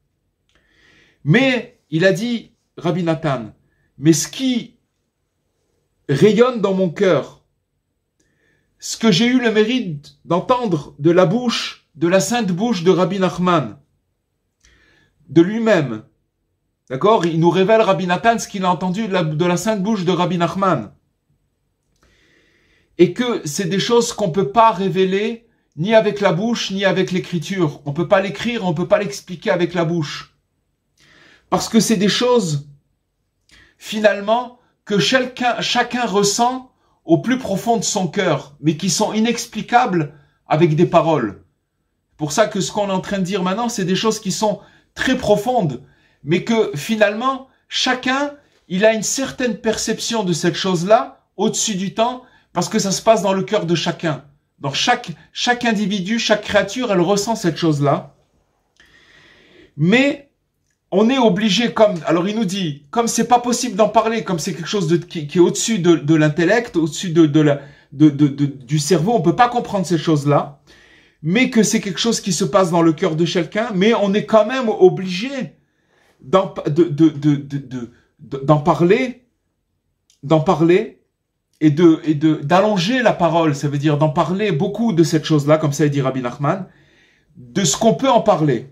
Mais, il a dit, Rabbi Nathan, mais ce qui rayonne dans mon cœur, ce que j'ai eu le mérite d'entendre de la bouche, de la sainte bouche de Rabbi Nachman, de lui-même, d'accord? Il nous révèle, Rabbi Nathan, ce qu'il a entendu de la sainte bouche de Rabbi Nachman. Et que c'est des choses qu'on ne peut pas révéler ni avec la bouche, ni avec l'écriture. On ne peut pas l'écrire, on ne peut pas l'expliquer avec la bouche. Parce que c'est des choses, finalement, que chacun ressent au plus profond de son cœur, mais qui sont inexplicables avec des paroles. Pour ça que ce qu'on est en train de dire maintenant, c'est des choses qui sont très profondes, mais que finalement, chacun, il a une certaine perception de cette chose-là, au-dessus du temps, parce que ça se passe dans le cœur de chacun. Dans chaque individu, chaque créature, elle ressent cette chose-là. Mais on est obligé, alors il nous dit, comme c'est pas possible d'en parler, comme c'est quelque chose qui est au-dessus de l'intellect, au-dessus du cerveau, on peut pas comprendre ces choses-là, mais que c'est quelque chose qui se passe dans le cœur de chacun, mais on est quand même obligé d'en parler et d'allonger la parole, ça veut dire d'en parler beaucoup de cette chose-là, comme ça dit Rabbi Nachman, de ce qu'on peut en parler.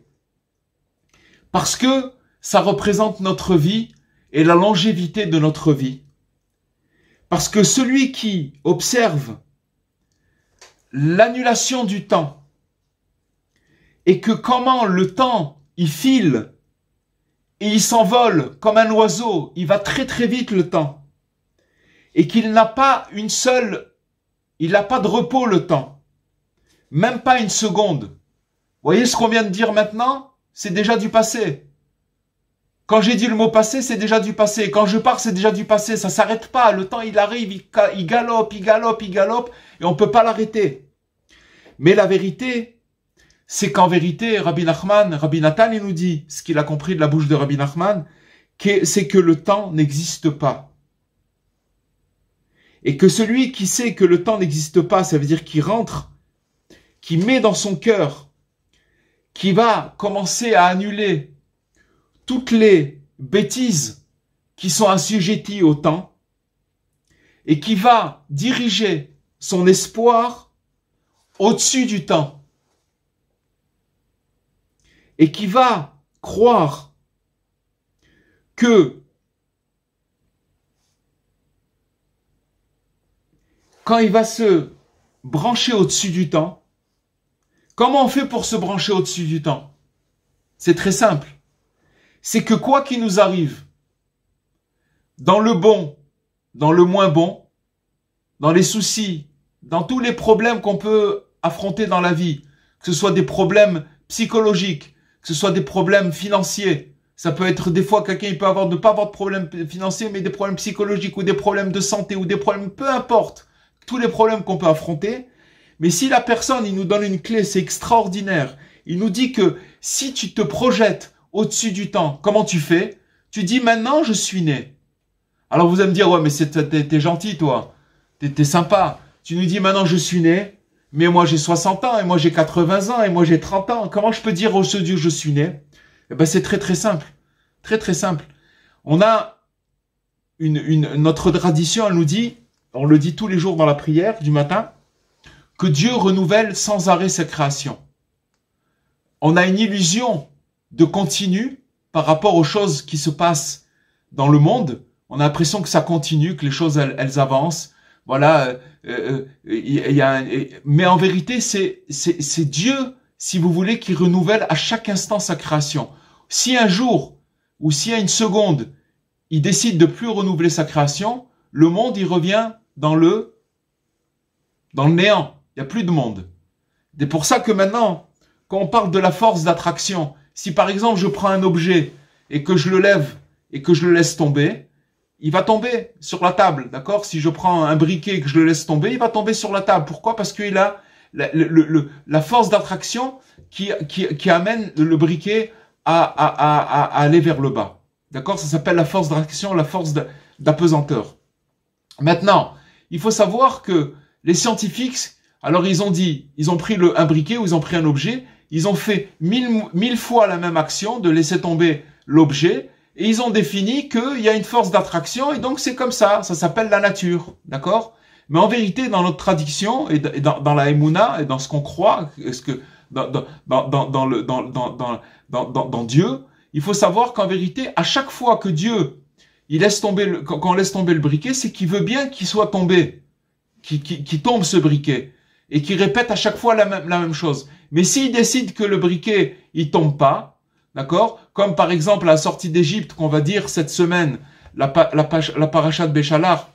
Parce que ça représente notre vie et la longévité de notre vie. Parce que celui qui observe l'annulation du temps et que comment le temps, il file et il s'envole comme un oiseau, il va très très vite le temps et qu'il n'a pas il n'a pas de repos le temps, même pas une seconde. Vous voyez ce qu'on vient de dire maintenant? C'est déjà du passé. Quand j'ai dit le mot passé, c'est déjà du passé. Quand je pars, c'est déjà du passé. Ça s'arrête pas. Le temps, il arrive, il galope, et on peut pas l'arrêter. Mais la vérité, c'est qu'en vérité, Rabbi Nathan, il nous dit, ce qu'il a compris de la bouche de Rabbi Nachman, c'est que le temps n'existe pas. Et que celui qui sait que le temps n'existe pas, ça veut dire qu'il rentre, qu'il met dans son cœur, qui va commencer à annuler toutes les bêtises qui sont assujetties au temps et qui va diriger son espoir au-dessus du temps et qui va croire que quand il va se brancher au-dessus du temps, comment on fait pour se brancher au-dessus du temps? C'est très simple. C'est que quoi qu'il nous arrive, dans le bon, dans le moins bon, dans les soucis, dans tous les problèmes qu'on peut affronter dans la vie, que ce soit des problèmes psychologiques, que ce soit des problèmes financiers, ça peut être des fois quelqu'un il peut avoir ne pas avoir de problèmes financiers, mais des problèmes psychologiques ou des problèmes de santé ou des problèmes, peu importe, tous les problèmes qu'on peut affronter. Mais si la personne, il nous donne une clé, c'est extraordinaire. Il nous dit que si tu te projettes au-dessus du temps, comment tu fais? Tu dis maintenant je suis né. Alors vous allez me dire, ouais mais t'es gentil toi, t'es sympa. Tu nous dis maintenant je suis né, mais moi j'ai 60 ans, et moi j'ai 80 ans, et moi j'ai 30 ans. Comment je peux dire au ce Dieu je suis né? Eh ben c'est très très simple. Très très simple. On a notre tradition, elle nous dit, on le dit tous les jours dans la prière du matin, que Dieu renouvelle sans arrêt sa création. On a une illusion de continu par rapport aux choses qui se passent dans le monde. On a l'impression que ça continue, que les choses elles avancent. Voilà, mais en vérité c'est Dieu, si vous voulez, qui renouvelle à chaque instant sa création. Si un jour ou s'il y a une seconde, il décide de plus renouveler sa création, le monde il revient dans le néant. Il n'y a plus de monde. C'est pour ça que maintenant, quand on parle de la force d'attraction, si par exemple je prends un objet et que je le lève et que je le laisse tomber, il va tomber sur la table, d'accord? Si je prends un briquet et que je le laisse tomber, il va tomber sur la table. Pourquoi? Parce qu'il a la force d'attraction qui amène le briquet à aller vers le bas. D'accord? Ça s'appelle la force d'attraction, la force d'apesanteur. Maintenant, il faut savoir que les scientifiques, alors ils ont pris un briquet ou ils ont pris un objet, ils ont fait mille fois la même action de laisser tomber l'objet, et ils ont défini qu'il y a une force d'attraction, et donc c'est comme ça s'appelle la nature, d'accord? Mais en vérité, dans notre tradition, et dans la Emouna, et dans ce qu'on croit, dans Dieu, il faut savoir qu'en vérité, à chaque fois que Dieu, quand on laisse tomber le briquet, c'est qu'il veut bien qu'il soit tombé, qu'il tombe ce briquet, et qu'il répète à chaque fois la même chose. Mais s'il décide que le briquet, il tombe pas, d'accord? Comme par exemple la sortie d'Égypte qu'on va dire cette semaine, la paracha de Béchalar,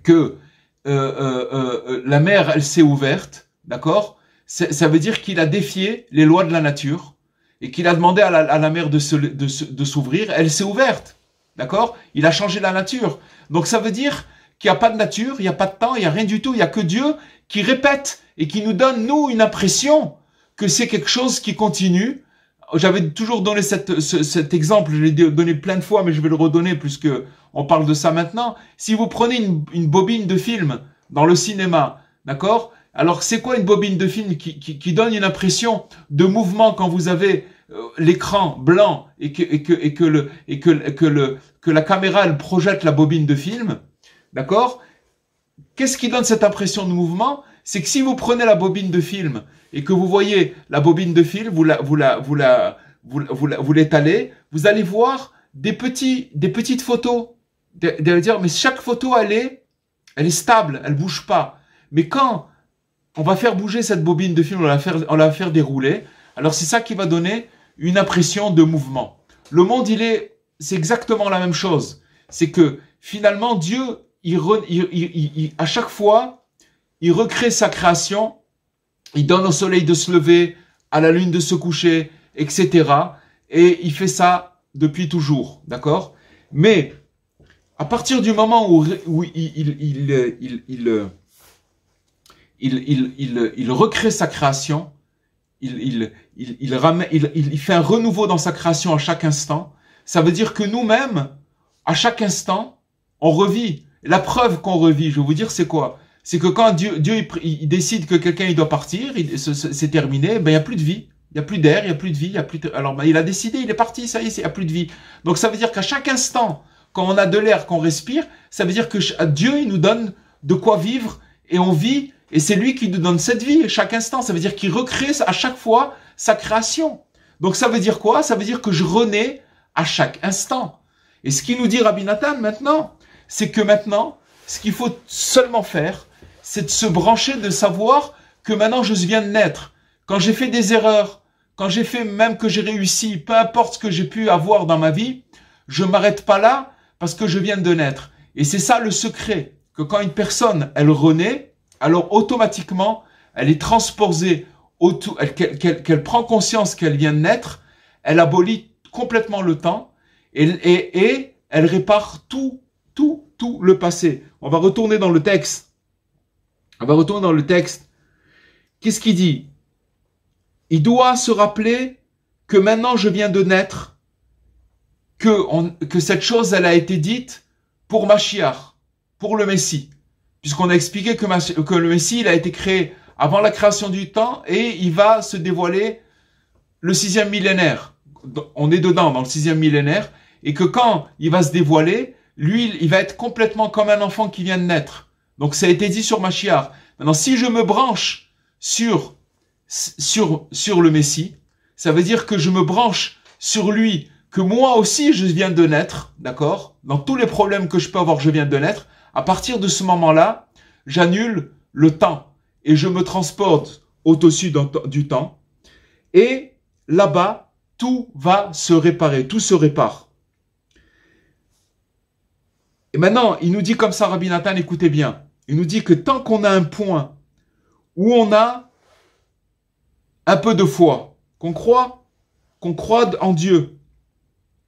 que la mer elle s'est ouverte, d'accord? Ça veut dire qu'il a défié les lois de la nature et qu'il a demandé à la mer de s'ouvrir. Elle s'est ouverte, d'accord? Il a changé la nature. Donc ça veut dire qu'il n'y a pas de nature, il n'y a pas de temps, il n'y a rien du tout. Il n'y a que Dieu qui répète et qui nous donne nous une impression que c'est quelque chose qui continue. J'avais toujours donné cet exemple, je l'ai donné plein de fois, mais je vais le redonner puisque on parle de ça maintenant. Si vous prenez une bobine de film dans le cinéma, d'accord? Alors c'est quoi une bobine de film qui donne une impression de mouvement quand vous avez l'écran blanc et que la caméra elle projette la bobine de film, d'accord? Qu'est-ce qui donne cette impression de mouvement? C'est que si vous prenez la bobine de film et que vous voyez la bobine de film, vous l'étalez, vous allez voir des petites photos. Dire, mais chaque photo, elle est stable, elle bouge pas. Mais quand on va faire bouger cette bobine de film, on la faire dérouler, alors c'est ça qui va donner une impression de mouvement. Le monde, c'est exactement la même chose. C'est que finalement, Dieu, à chaque fois, il recrée sa création, il donne au soleil de se lever, à la lune de se coucher, etc. Et il fait ça depuis toujours, d'accord? Mais à partir du moment où il recrée sa création, il fait un renouveau dans sa création à chaque instant, ça veut dire que nous-mêmes, à chaque instant, on revit. La preuve qu'on revit, je vais vous dire, c'est quoi? C'est que quand Dieu il décide que quelqu'un il doit partir, c'est terminé, ben il y a plus de vie, il y a plus d'air, il y a plus de vie, alors ben, il a décidé, il est parti, ça y est, il y a plus de vie. Donc ça veut dire qu'à chaque instant, quand on a de l'air, qu'on respire, ça veut dire que Dieu il nous donne de quoi vivre et on vit et c'est lui qui nous donne cette vie à chaque instant. Ça veut dire qu'il recrée à chaque fois sa création. Donc ça veut dire quoi? Ça veut dire que je renais à chaque instant. Et ce qu'il nous dit Rabbi Nathan maintenant, c'est que maintenant, ce qu'il faut seulement faire, c'est de se brancher, de savoir que maintenant je viens de naître. Quand j'ai fait des erreurs, quand j'ai fait même que j'ai réussi, peu importe ce que j'ai pu avoir dans ma vie, je m'arrête pas là parce que je viens de naître. Et c'est ça le secret, que quand une personne, elle renaît, alors automatiquement, elle est transposée, qu'elle prend conscience qu'elle vient de naître, elle abolit complètement le temps et elle répare tout le passé. On va retourner dans le texte. Qu'est-ce qu'il dit? Il doit se rappeler que maintenant je viens de naître, que cette chose, elle a été dite pour Mashiach, pour le Messie. Puisqu'on a expliqué que le Messie, il a été créé avant la création du temps et il va se dévoiler le 6e millénaire. On est dedans, dans le 6e millénaire. Et que quand il va se dévoiler, lui, il va être complètement comme un enfant qui vient de naître. Donc ça a été dit sur Mashiach. Maintenant, si je me branche sur le Messie, ça veut dire que je me branche sur lui, que moi aussi je viens de naître, d'accord? Dans tous les problèmes que je peux avoir, je viens de naître. À partir de ce moment-là, j'annule le temps et je me transporte au-dessus du temps. Et là-bas, tout va se réparer, tout se répare. Et maintenant, il nous dit comme ça, Rabbi Nathan, écoutez bien. Il nous dit que tant qu'on a un point où on a un peu de foi, qu'on croit en Dieu,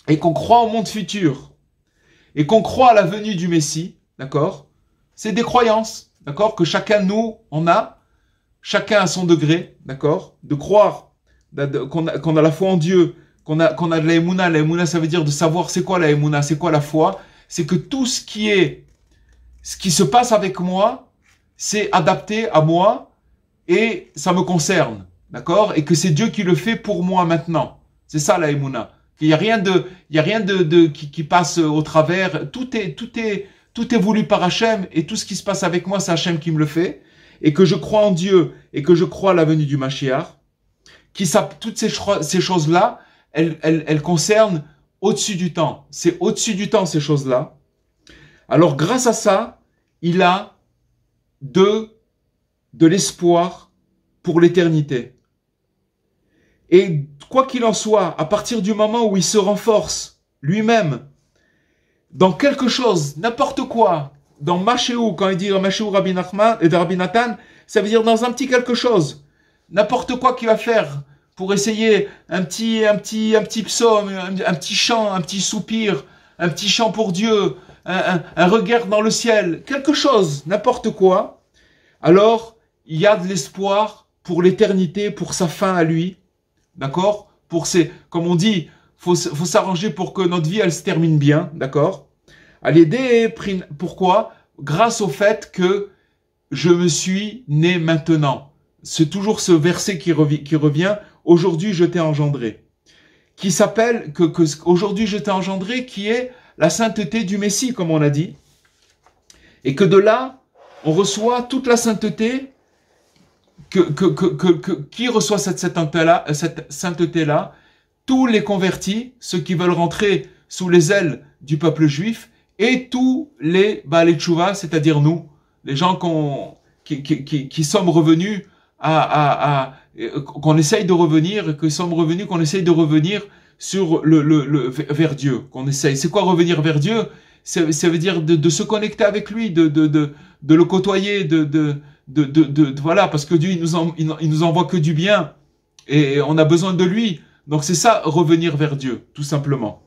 et qu'on croit au monde futur, et qu'on croit à la venue du Messie, d'accord? C'est des croyances, d'accord? Que chacun de nous, on a, chacun à son degré, d'accord? De croire qu'on a la foi en Dieu, qu'on a de la émouna. La émouna, ça veut dire de savoir c'est quoi la émouna, c'est quoi la foi. C'est que tout ce qui se passe avec moi, c'est adapté à moi et ça me concerne, d'accord? Et que c'est Dieu qui le fait pour moi maintenant. C'est ça la émouna. Il y a rien qui passe au travers. Tout est voulu par Hachem et tout ce qui se passe avec moi, c'est Hachem qui me le fait. Et que je crois en Dieu et que je crois à la venue du Mashiach. Toutes ces choses-là, elles concernent au-dessus du temps. C'est au-dessus du temps, ces choses-là. Alors, grâce à ça, il a de l'espoir pour l'éternité. Et quoi qu'il en soit, à partir du moment où il se renforce lui-même dans quelque chose, n'importe quoi, dans Mashéou, quand il dit Mashéou Rabbi Nathan, ça veut dire dans un petit quelque chose, n'importe quoi qu'il va faire pour essayer un petit psaume, un petit chant, un petit soupir, un petit chant pour Dieu, un regard dans le ciel, quelque chose, n'importe quoi, alors il y a de l'espoir pour l'éternité, pour sa fin à lui, d'accord? Comme on dit, faut s'arranger pour que notre vie, elle se termine bien, d'accord? Pourquoi? Grâce au fait que je me suis né maintenant. C'est toujours ce verset qui revient. Aujourd'hui, je t'ai engendré. Qui s'appelle, aujourd'hui, je t'ai engendré, qui est la sainteté du Messie, comme on a dit. Et que de là, on reçoit toute la sainteté. Qui reçoit cette sainteté-là? Tous les convertis, ceux qui veulent rentrer sous les ailes du peuple juif, et tous les Baalei Teshuvah, c'est-à-dire nous, les gens qui sommes revenus qu'on essaye de revenir, qu'on essaye de revenir sur vers Dieu, qu'on essaye. C'est quoi revenir vers Dieu? Ça veut dire de se connecter avec lui, de le côtoyer, voilà, parce que Dieu, il nous envoie que du bien, et on a besoin de lui. Donc c'est ça, revenir vers Dieu, tout simplement.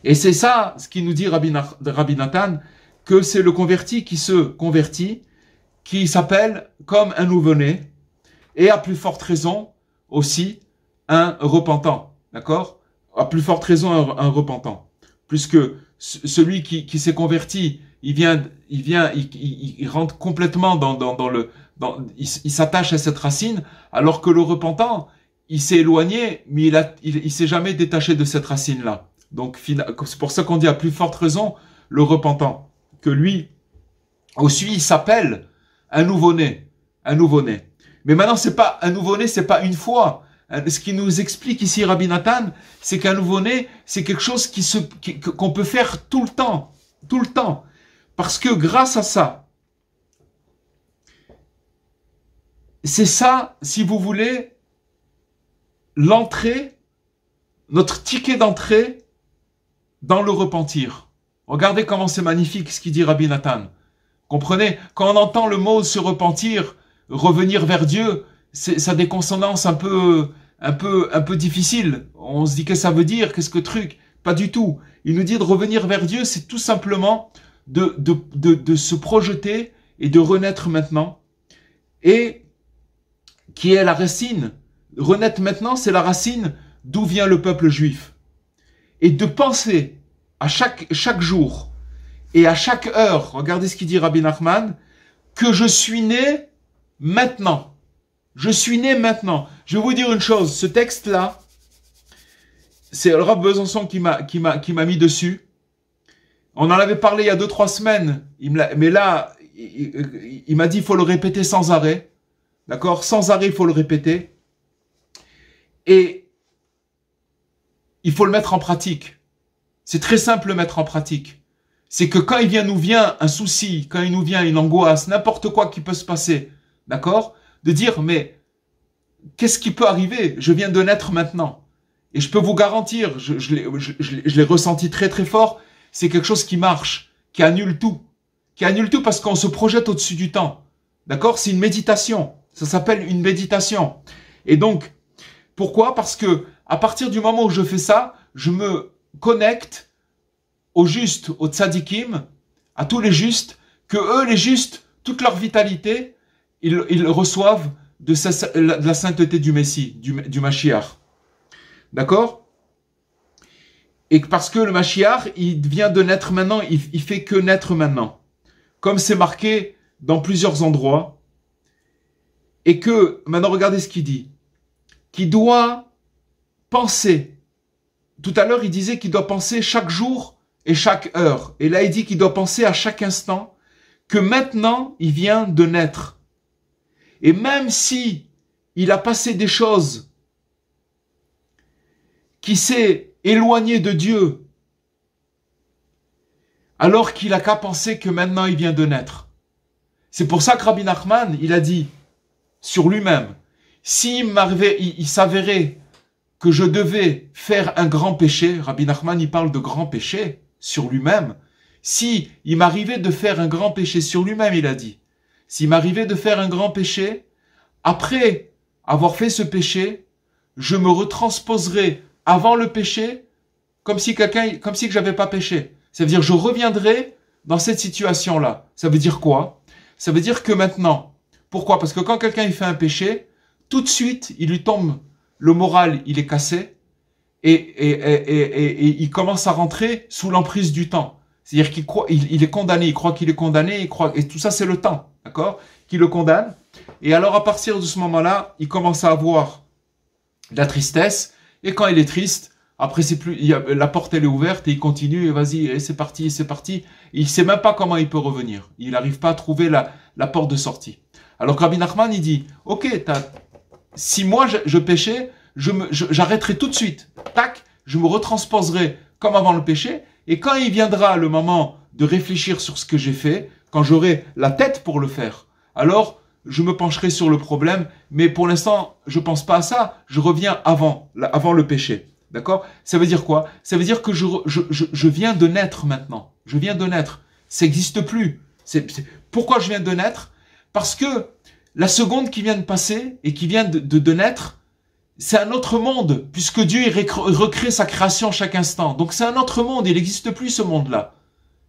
Et c'est ça, ce qui nous dit Rabbi Nathan, que c'est le converti qui se convertit, qui s'appelle comme un nouveau-né, et à plus forte raison aussi un repentant, d'accord? À plus forte raison un repentant, puisque celui qui s'est converti, il rentre complètement il s'attache à cette racine, alors que le repentant, il s'est éloigné, mais il s'est jamais détaché de cette racine-là. Donc c'est pour ça qu'on dit à plus forte raison le repentant, que lui aussi il s'appelle un nouveau-né. Mais maintenant c'est pas un nouveau-né, c'est pas une fois. ce qui nous explique ici Rabbi Nathan, c'est qu'un nouveau-né, c'est quelque chose qu'on peut faire tout le temps. Parce que grâce à ça, c'est ça, si vous voulez, l'entrée, notre ticket d'entrée dans le repentir. Regardez comment c'est magnifique ce qu'il dit Rabbi Nathan. Comprenez, quand on entend le mot se repentir, revenir vers Dieu, ça a des consonances un peu difficiles. On se dit qu'est-ce que ça veut dire, qu'est-ce que truc? Pas du tout. Il nous dit de revenir vers Dieu, c'est tout simplement de se projeter et de renaître maintenant. Et qui est la racine. Renaître maintenant, c'est la racine d'où vient le peuple juif. Et de penser à chaque jour et à chaque heure, regardez ce qu'il dit Rabbi Nachman, que je suis né maintenant. Je suis né maintenant. Je vais vous dire une chose, ce texte-là, c'est le Rav Besançon qui m'a mis dessus. On en avait parlé il y a 2-3 semaines, mais là, il m'a dit il faut le répéter sans arrêt. D'accord? Sans arrêt, il faut le répéter. Et il faut le mettre en pratique. C'est très simple de le mettre en pratique. C'est que quand nous vient un souci, quand il nous vient une angoisse, n'importe quoi qui peut se passer, d'accord? De dire, mais qu'est-ce qui peut arriver? Je viens de naître maintenant. Et je peux vous garantir, je l'ai ressenti très très fort, c'est quelque chose qui marche, qui annule tout. Qui annule tout parce qu'on se projette au-dessus du temps. D'accord? C'est une méditation. Ça s'appelle une méditation. Et donc, pourquoi? Parce que à partir du moment où je fais ça, je me connecte aux justes, aux tzadikim, à tous les justes, que eux, les justes, toute leur vitalité, ils reçoivent de la sainteté du Messie, du Mashiach. D'accord? Et parce que le Mashiach, il vient de naître maintenant, il fait que naître maintenant. Comme c'est marqué dans plusieurs endroits. Et que, maintenant regardez ce qu'il dit. Qu'il doit penser. Tout à l'heure, il disait qu'il doit penser chaque jour et chaque heure. Et là, il dit qu'il doit penser à chaque instant que maintenant, il vient de naître. Et même si il a passé des choses qui s'est éloigné de Dieu, alors qu'il n'a qu'à penser que maintenant, il vient de naître. C'est pour ça que Rabbi Nachman, il a dit sur lui-même, il s'avérait que je devais faire un grand péché, Rabbi Nachman, il parle de grand péché sur lui-même. Si il m'arrivait de faire un grand péché sur lui-même, il a dit, s'il m'arrivait de faire un grand péché, après avoir fait ce péché, je me retransposerai avant le péché, comme si que j'avais pas péché. Ça veut dire, je reviendrai dans cette situation-là. Ça veut dire quoi? Ça veut dire que maintenant, pourquoi? Parce que quand quelqu'un il fait un péché, tout de suite, il lui tombe, le moral, il est cassé, et il commence à rentrer sous l'emprise du temps. C'est-à-dire qu'il croit, il est condamné, il croit qu'il est condamné, et tout ça c'est le temps, d'accord? Qui le condamne. Et alors à partir de ce moment-là, il commence à avoir de la tristesse, et quand il est triste, après c'est plus, la porte elle est ouverte, et il continue, et vas-y, et c'est parti, c'est parti. Et il sait même pas comment il peut revenir. Il n'arrive pas à trouver la porte de sortie. Alors Rabbi Nachman, il dit, ok, si moi je péchais, j'arrêterai tout de suite. Tac, je me retransposerai comme avant le péché. Et quand il viendra le moment de réfléchir sur ce que j'ai fait, quand j'aurai la tête pour le faire, alors je me pencherai sur le problème. Mais pour l'instant, je pense pas à ça. Je reviens avant le péché. D'accord? Ça veut dire quoi? Ça veut dire que je viens de naître maintenant. Je viens de naître. Ça n'existe plus. Pourquoi je viens de naître? Parce que la seconde qui vient de passer et qui vient de naître, c'est un autre monde, puisque Dieu il recrée sa création chaque instant. Donc c'est un autre monde, il n'existe plus ce monde-là.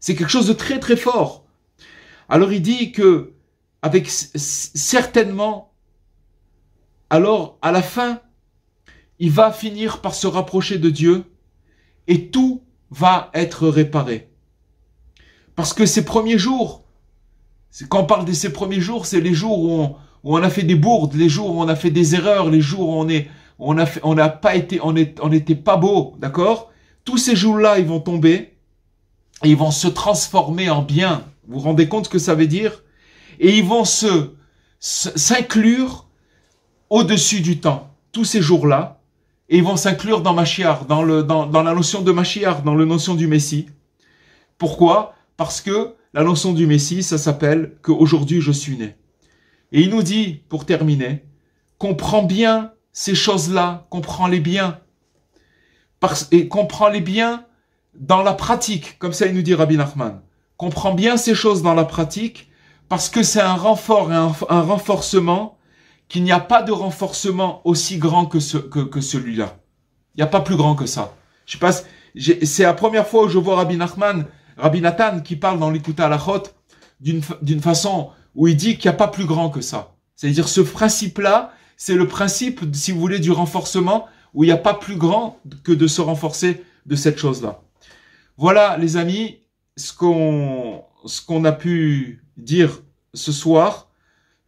C'est quelque chose de très très fort. Alors il dit que, avec certainement, alors à la fin, il va finir par se rapprocher de Dieu et tout va être réparé. Parce que ces premiers jours, quand on parle de ces premiers jours, c'est les jours où on a fait des bourdes, les jours où on a fait des erreurs, les jours où on n'était pas beau, d'accord? Tous ces jours-là, ils vont tomber et ils vont se transformer en bien. Vous vous rendez compte ce que ça veut dire? Et ils vont s'inclure au-dessus du temps. tous ces jours-là, et ils vont s'inclure dans Mashiach, dans la notion de Mashiach, dans la notion du Messie. Pourquoi? Parce que la notion du Messie, ça s'appelle qu'aujourd'hui je suis né. Et il nous dit, pour terminer, comprends bien ces choses-là, comprends-les bien. Et comprends-les bien dans la pratique, comme ça il nous dit Rabbi Nachman. Comprends bien ces choses dans la pratique, parce que c'est un renfort et un renforcement, qu'il n'y a pas de renforcement aussi grand que celui-là. Il n'y a pas plus grand que ça. Je sais pas, c'est la première fois où je vois Rabbi Nathan, qui parle dans l'Écoute à la Chot, d'une façon où il dit qu'il n'y a pas plus grand que ça. C'est-à-dire, ce principe-là, c'est le principe, si vous voulez, du renforcement, où il n'y a pas plus grand que de se renforcer de cette chose-là. Voilà, les amis, ce qu'on a pu dire ce soir.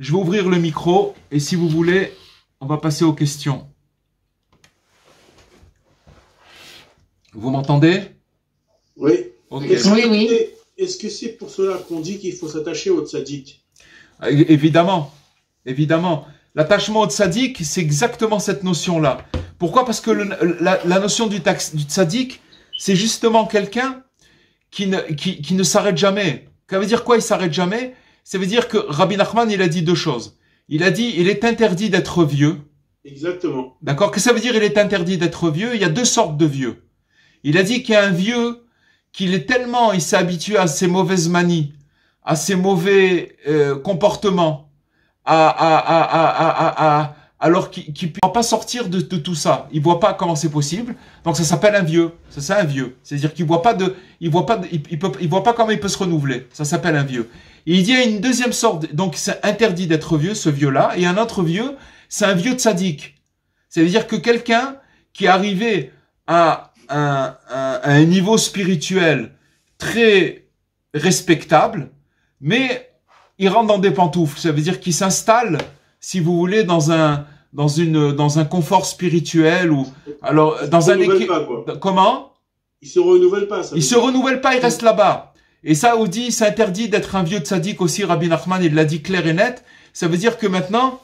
Je vais ouvrir le micro, et si vous voulez, on va passer aux questions. Vous m'entendez? Oui. Okay. Est-ce que c'est pour cela qu'on dit qu'il faut s'attacher au tzaddik? Évidemment, évidemment. L'attachement au tzaddik, c'est exactement cette notion-là. Pourquoi? Parce que la notion du tzaddik, c'est justement quelqu'un qui ne s'arrête jamais. Ça veut dire quoi, il s'arrête jamais? Ça veut dire que Rabbi Nachman, il a dit deux choses. Il a dit, il est interdit d'être vieux. Exactement. D'accord? Qu'est-ce que ça veut dire, il est interdit d'être vieux? Il y a deux sortes de vieux. Il a dit qu'il y a un vieux il s'est habitué à ses mauvaises manies, à ses mauvais comportements, alors qu'il ne peut pas sortir de tout ça. Il voit pas comment c'est possible. Donc ça s'appelle un vieux. Ça, c'est un vieux. C'est-à-dire qu'il voit pas il voit pas comment il peut se renouveler. Ça s'appelle un vieux. Et il dit il y a une deuxième sorte. Donc c'est interdit d'être vieux, ce vieux-là. Et un autre vieux, c'est un vieux tzaddik. C'est-à-dire que quelqu'un qui est arrivé à un niveau spirituel très respectable, mais il rentre dans des pantoufles. Ça veut dire qu'il s'installe, si vous voulez, dans un confort spirituel ou alors dans un équilibre. Comment? Il se renouvelle pas. Il se renouvelle pas, il reste là-bas. Et ça, on dit, c'est interdit d'être un vieux tzaddik aussi. Rabbi Nachman, il l'a dit clair et net. Ça veut dire que maintenant,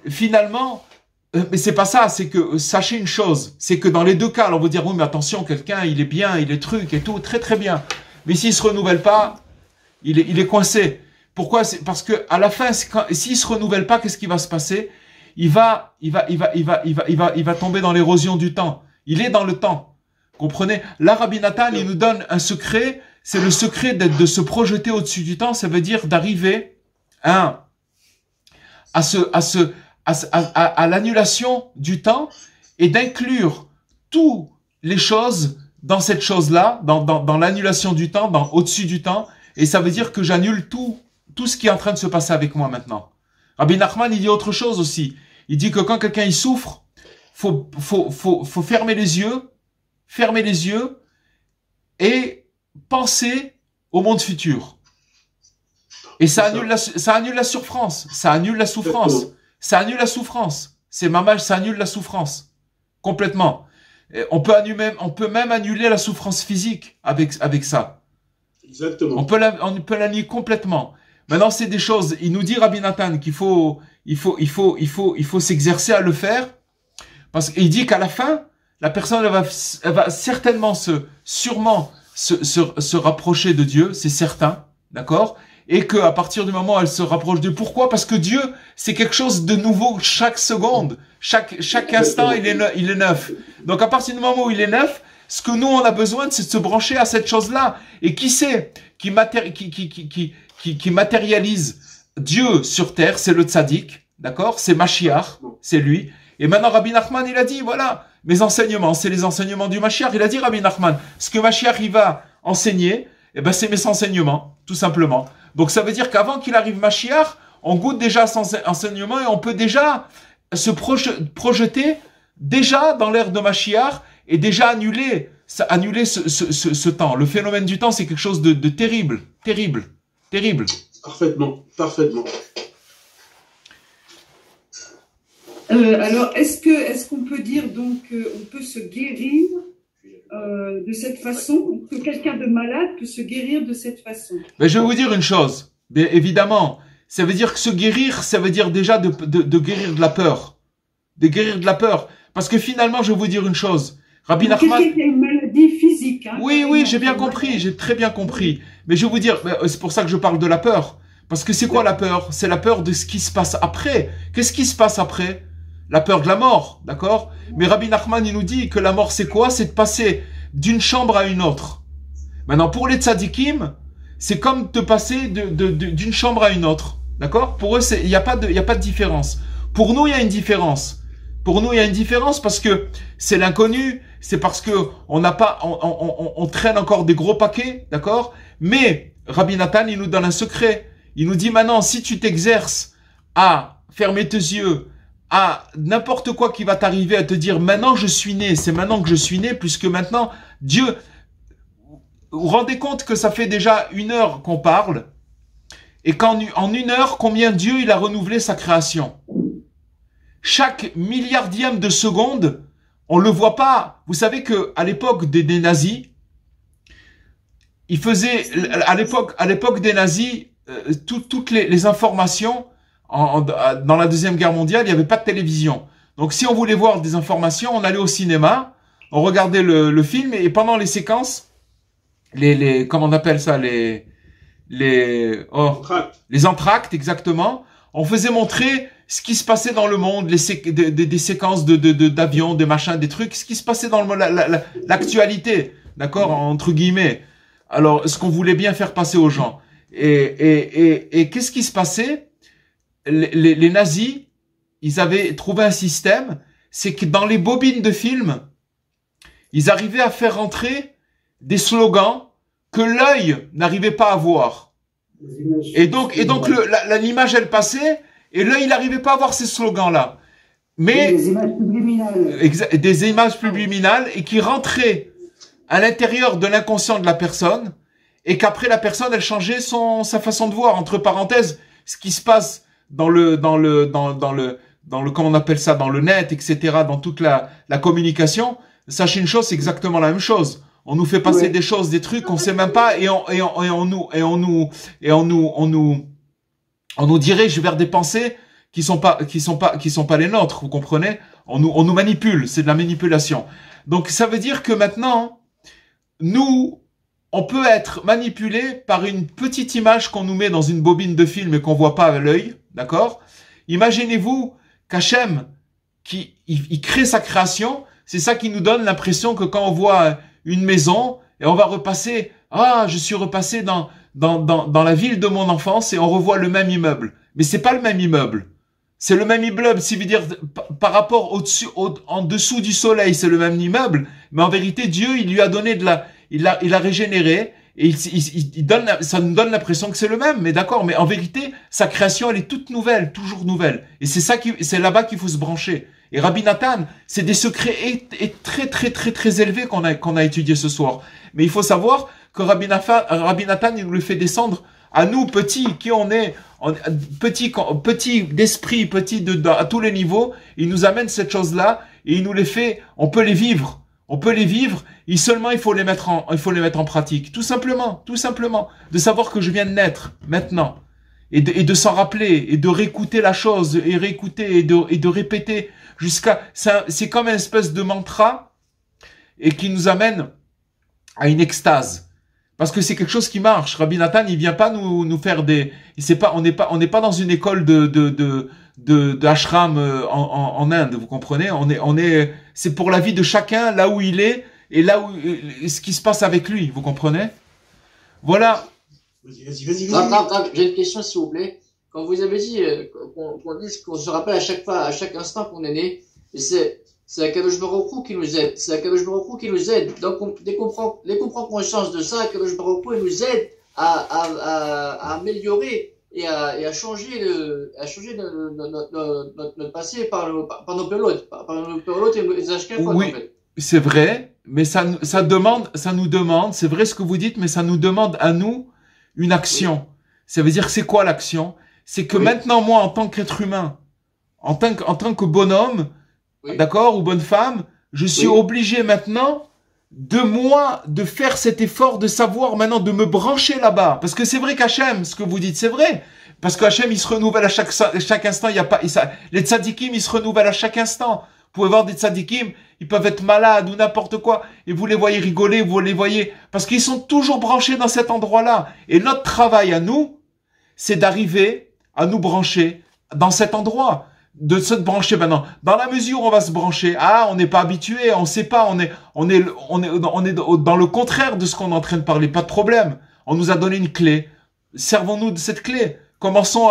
finalement, mais c'est pas ça, c'est que, sachez une chose, c'est que dans les deux cas, alors on va dire, oui, mais attention, quelqu'un, il est bien, il est truc et tout, très très bien. Mais s'il se renouvelle pas, il est coincé. Pourquoi? C'est parce que, à la fin, s'il se renouvelle pas, qu'est-ce qui va se passer? Il va tomber dans l'érosion du temps. Il est dans le temps. Comprenez? Là, Rabbi Nathan, il nous donne un secret, c'est le secret de se projeter au-dessus du temps, ça veut dire d'arriver à l'annulation du temps et d'inclure toutes les choses dans cette chose-là, dans l'annulation du temps, au-dessus du temps, et ça veut dire que j'annule tout ce qui est en train de se passer avec moi maintenant. Rabbi Nachman, il dit autre chose aussi. Il dit que quand quelqu'un il souffre, faut fermer les yeux et penser au monde futur. Et ça annule la souffrance, ça annule la souffrance. Ça annule la souffrance. C'est mamage, ça annule la souffrance. Complètement. On peut même annuler la souffrance physique avec ça. Exactement. On peut l'annuler complètement. Maintenant, c'est des choses, il nous dit Rabbi Nathan qu'il faut s'exercer à le faire. Parce qu'il dit qu'à la fin, la personne, elle va certainement sûrement se rapprocher de Dieu, c'est certain. D'accord? Et que à partir du moment où elle se rapproche de Dieu, pourquoi? Parce que Dieu, c'est quelque chose de nouveau chaque seconde, chaque instant, il est neuf. Donc à partir du moment où il est neuf, ce que nous on a besoin, c'est de se brancher à cette chose-là. Et qui c'est qui matérialise Dieu sur terre? C'est le tzaddik, d'accord? C'est Mashiach, c'est lui. Et maintenant Rabbi Nachman, il a dit voilà, mes enseignements, c'est les enseignements du Mashiach. Il a dit Rabbi Nachman, ce que Mashiach il va enseigner, eh ben c'est mes enseignements, tout simplement. Donc ça veut dire qu'avant qu'il arrive Mashiach, on goûte déjà son enseignement et on peut déjà se projeter déjà dans l'ère de Mashiach et déjà annuler ce temps. Le phénomène du temps, c'est quelque chose de terrible. Parfaitement. Alors, est-ce qu'on peut dire donc on peut se guérir de cette façon, que quelqu'un de malade peut se guérir de cette façon? Mais je vais vous dire une chose, bien évidemment, ça veut dire que se guérir, ça veut dire déjà de guérir de la peur. de guérir de la peur. Parce que finalement, je vais vous dire une chose. Rabbi Donc, Nachman... quelqu'un qui a une maladie physique. Hein, Oui, carrément, oui, j'ai bien c'est compris, malade. j'ai très bien compris. Mais je vais vous dire, c'est pour ça que je parle de la peur. Parce que c'est quoi la peur? C'est la peur de ce qui se passe après. Qu'est-ce qui se passe après? La peur de la mort, d'accord? Mais Rabbi Nachman, il nous dit que la mort, c'est quoi? C'est de passer d'une chambre à une autre. Maintenant, pour les tzadikim, c'est comme te passer d'une chambre à une autre, d'accord? Pour eux, il n'y a pas de différence. Pour nous, il y a une différence. Pour nous, il y a une différence parce que c'est l'inconnu, c'est parce que on n'a pas, on traîne encore des gros paquets, d'accord? Mais Rabbi Nathan, il nous donne un secret. Il nous dit maintenant, si tu t'exerces à fermer tes yeux, à n'importe quoi qui va t'arriver, à te dire maintenant je suis né, c'est maintenant que je suis né, puisque maintenant Dieu, vous vous rendez compte que ça fait déjà 1 heure qu'on parle, et qu'en 1 heure, combien Dieu il a renouvelé sa création? Chaque milliardième de seconde, on le voit pas. Vous savez que à l'époque des nazis, ils faisaient, à l'époque des nazis, toutes les informations dans la Deuxième Guerre mondiale, il n'y avait pas de télévision. Donc si on voulait voir des informations, on allait au cinéma, on regardait le film, et pendant les séquences, comment on appelle ça, les entr'actes, exactement, on faisait montrer ce qui se passait dans le monde, des séquences d'avions, des machins, des trucs, ce qui se passait dans l'actualité, d'accord, entre guillemets. Alors, ce qu'on voulait bien faire passer aux gens. Et qu'est-ce qui se passait? Les nazis, ils avaient trouvé un système, c'est que dans les bobines de films, ils arrivaient à faire rentrer des slogans que l'œil n'arrivait pas à voir. Et donc l'image, elle passait, et l'œil, il n'arrivait pas à voir ces slogans-là. Mais des images subliminales. Des images subliminales, et qui rentraient à l'intérieur de l'inconscient de la personne, et qu'après la personne, elle changeait sa façon de voir. Entre parenthèses, ce qui se passe dans le comment on appelle ça, dans le net, etc., dans toute la communication, sachez une chose, c'est exactement la même chose. On nous fait passer des choses, des trucs qu'on sait même pas, et on nous dirige vers des pensées qui sont pas les nôtres, vous comprenez? On nous manipule, c'est de la manipulation. Donc ça veut dire que maintenant, nous, on peut être manipulé par une petite image qu'on nous met dans une bobine de film et qu'on voit pas à l'œil, d'accord? Imaginez-vous qu'Hachem, il crée sa création, c'est ça qui nous donne l'impression que quand on voit une maison, et on va repasser, je suis repassé dans la ville de mon enfance, et on revoit le même immeuble. Mais c'est pas le même immeuble. C'est le même immeuble, ça veut dire, par rapport en dessous du soleil, c'est le même immeuble, mais en vérité, Dieu, il lui a donné il a régénéré, et ça nous donne l'impression que c'est le même, mais d'accord, mais en vérité, sa création, elle est toute nouvelle, toujours nouvelle. Et c'est là-bas qu'il faut se brancher. Et Rabbi Nathan, c'est des secrets très élevés qu'on a étudiés ce soir. Mais il faut savoir que Rabbi Nathan, il nous le fait descendre à nous, petits, qui on est, petits d'esprit, petits à tous les niveaux. Il nous amène cette chose-là, et il nous les fait, on peut les vivre. On peut les vivre, et seulement il faut les mettre en pratique. Tout simplement. De savoir que je viens de naître, maintenant. Et de s'en rappeler, et de réécouter la chose, et réécouter, et de répéter c'est comme une espèce de mantra, et qui nous amène à une extase. Parce que c'est quelque chose qui marche. Rabbi Nathan, il vient pas nous faire on n'est pas dans une école de ashram en Inde, vous comprenez? C'est pour la vie de chacun, là où il est, et là où, ce qui se passe avec lui, vous comprenez? Voilà. Vas-y. J'ai une question, s'il vous plaît. Quand vous avez dit qu'on se rappelle à chaque instant qu'on est né, c'est Akadosh Baruch Hu qui nous aide. C'est Akadosh Baruch Hu qui nous aide. Donc, dès qu'on prend conscience de ça, Akadosh Baruch Hu nous aide à améliorer et à changer notre passé par nos pelotes, et nos ashkafot, Oui, en fait. c'est vrai, mais ça nous demande, c'est vrai ce que vous dites, mais ça nous demande à nous une action. Oui. Ça veut dire, c'est quoi l'action? C'est que maintenant, moi, en tant qu'être humain, en tant que bonhomme, d'accord, ou bonne femme, je suis obligé maintenant de faire cet effort de savoir maintenant, de me brancher là-bas. Parce que c'est vrai qu'Hachem, ce que vous dites, c'est vrai. Parce que Hachem, il se renouvelle à chaque instant. Il y a pas, les tzadikim, ils se renouvellent à chaque instant. Vous pouvez voir des tzadikim, ils peuvent être malades ou n'importe quoi. Et vous les voyez rigoler, vous les voyez. Parce qu'ils sont toujours branchés dans cet endroit-là. Et notre travail à nous, c'est d'arriver à nous brancher dans cet endroit. De se brancher maintenant. Dans la mesure où on va se brancher, on n'est pas habitué, on sait pas, on est dans le contraire de ce qu'on est en train de parler, pas de problème. On nous a donné une clé. Servons-nous de cette clé. Commençons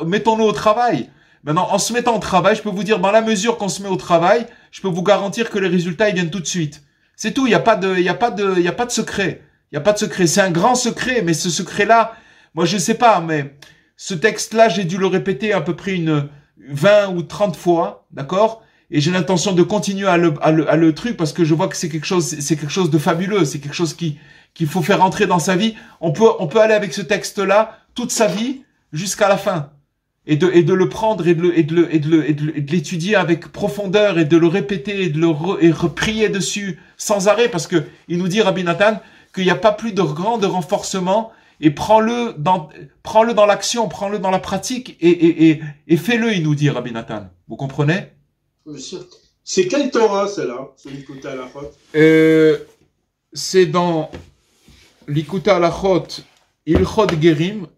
mettons-nous au travail. Maintenant, en se mettant au travail, je peux vous dire, dans la mesure qu'on se met au travail, je peux vous garantir que les résultats, ils viennent tout de suite. C'est tout. Il y a pas de secret. Il y a pas de secret. C'est un grand secret, mais ce secret-là, moi, je sais pas, mais ce texte-là, j'ai dû le répéter à peu près 20 ou 30 fois, d'accord? Et j'ai l'intention de continuer à le truc parce que je vois que c'est quelque chose de fabuleux, c'est quelque chose qu'il faut faire entrer dans sa vie. On peut aller avec ce texte-là toute sa vie jusqu'à la fin. Et de le prendre et de l'étudier avec profondeur et de le répéter et de prier dessus sans arrêt parce que il nous dit, Rabbi Nathan, qu'il n'y a pas plus de grand de renforcement. Et prends-le dans l'action, prends-le dans la pratique et fais-le, il nous dit Rabbi Nathan. Vous comprenez? Bien sûr. C'est quelle Torah, celle-là, sur l'Ikuta Halachot? C'est dans l'Ikuta Halachot, Ilchot Gerim.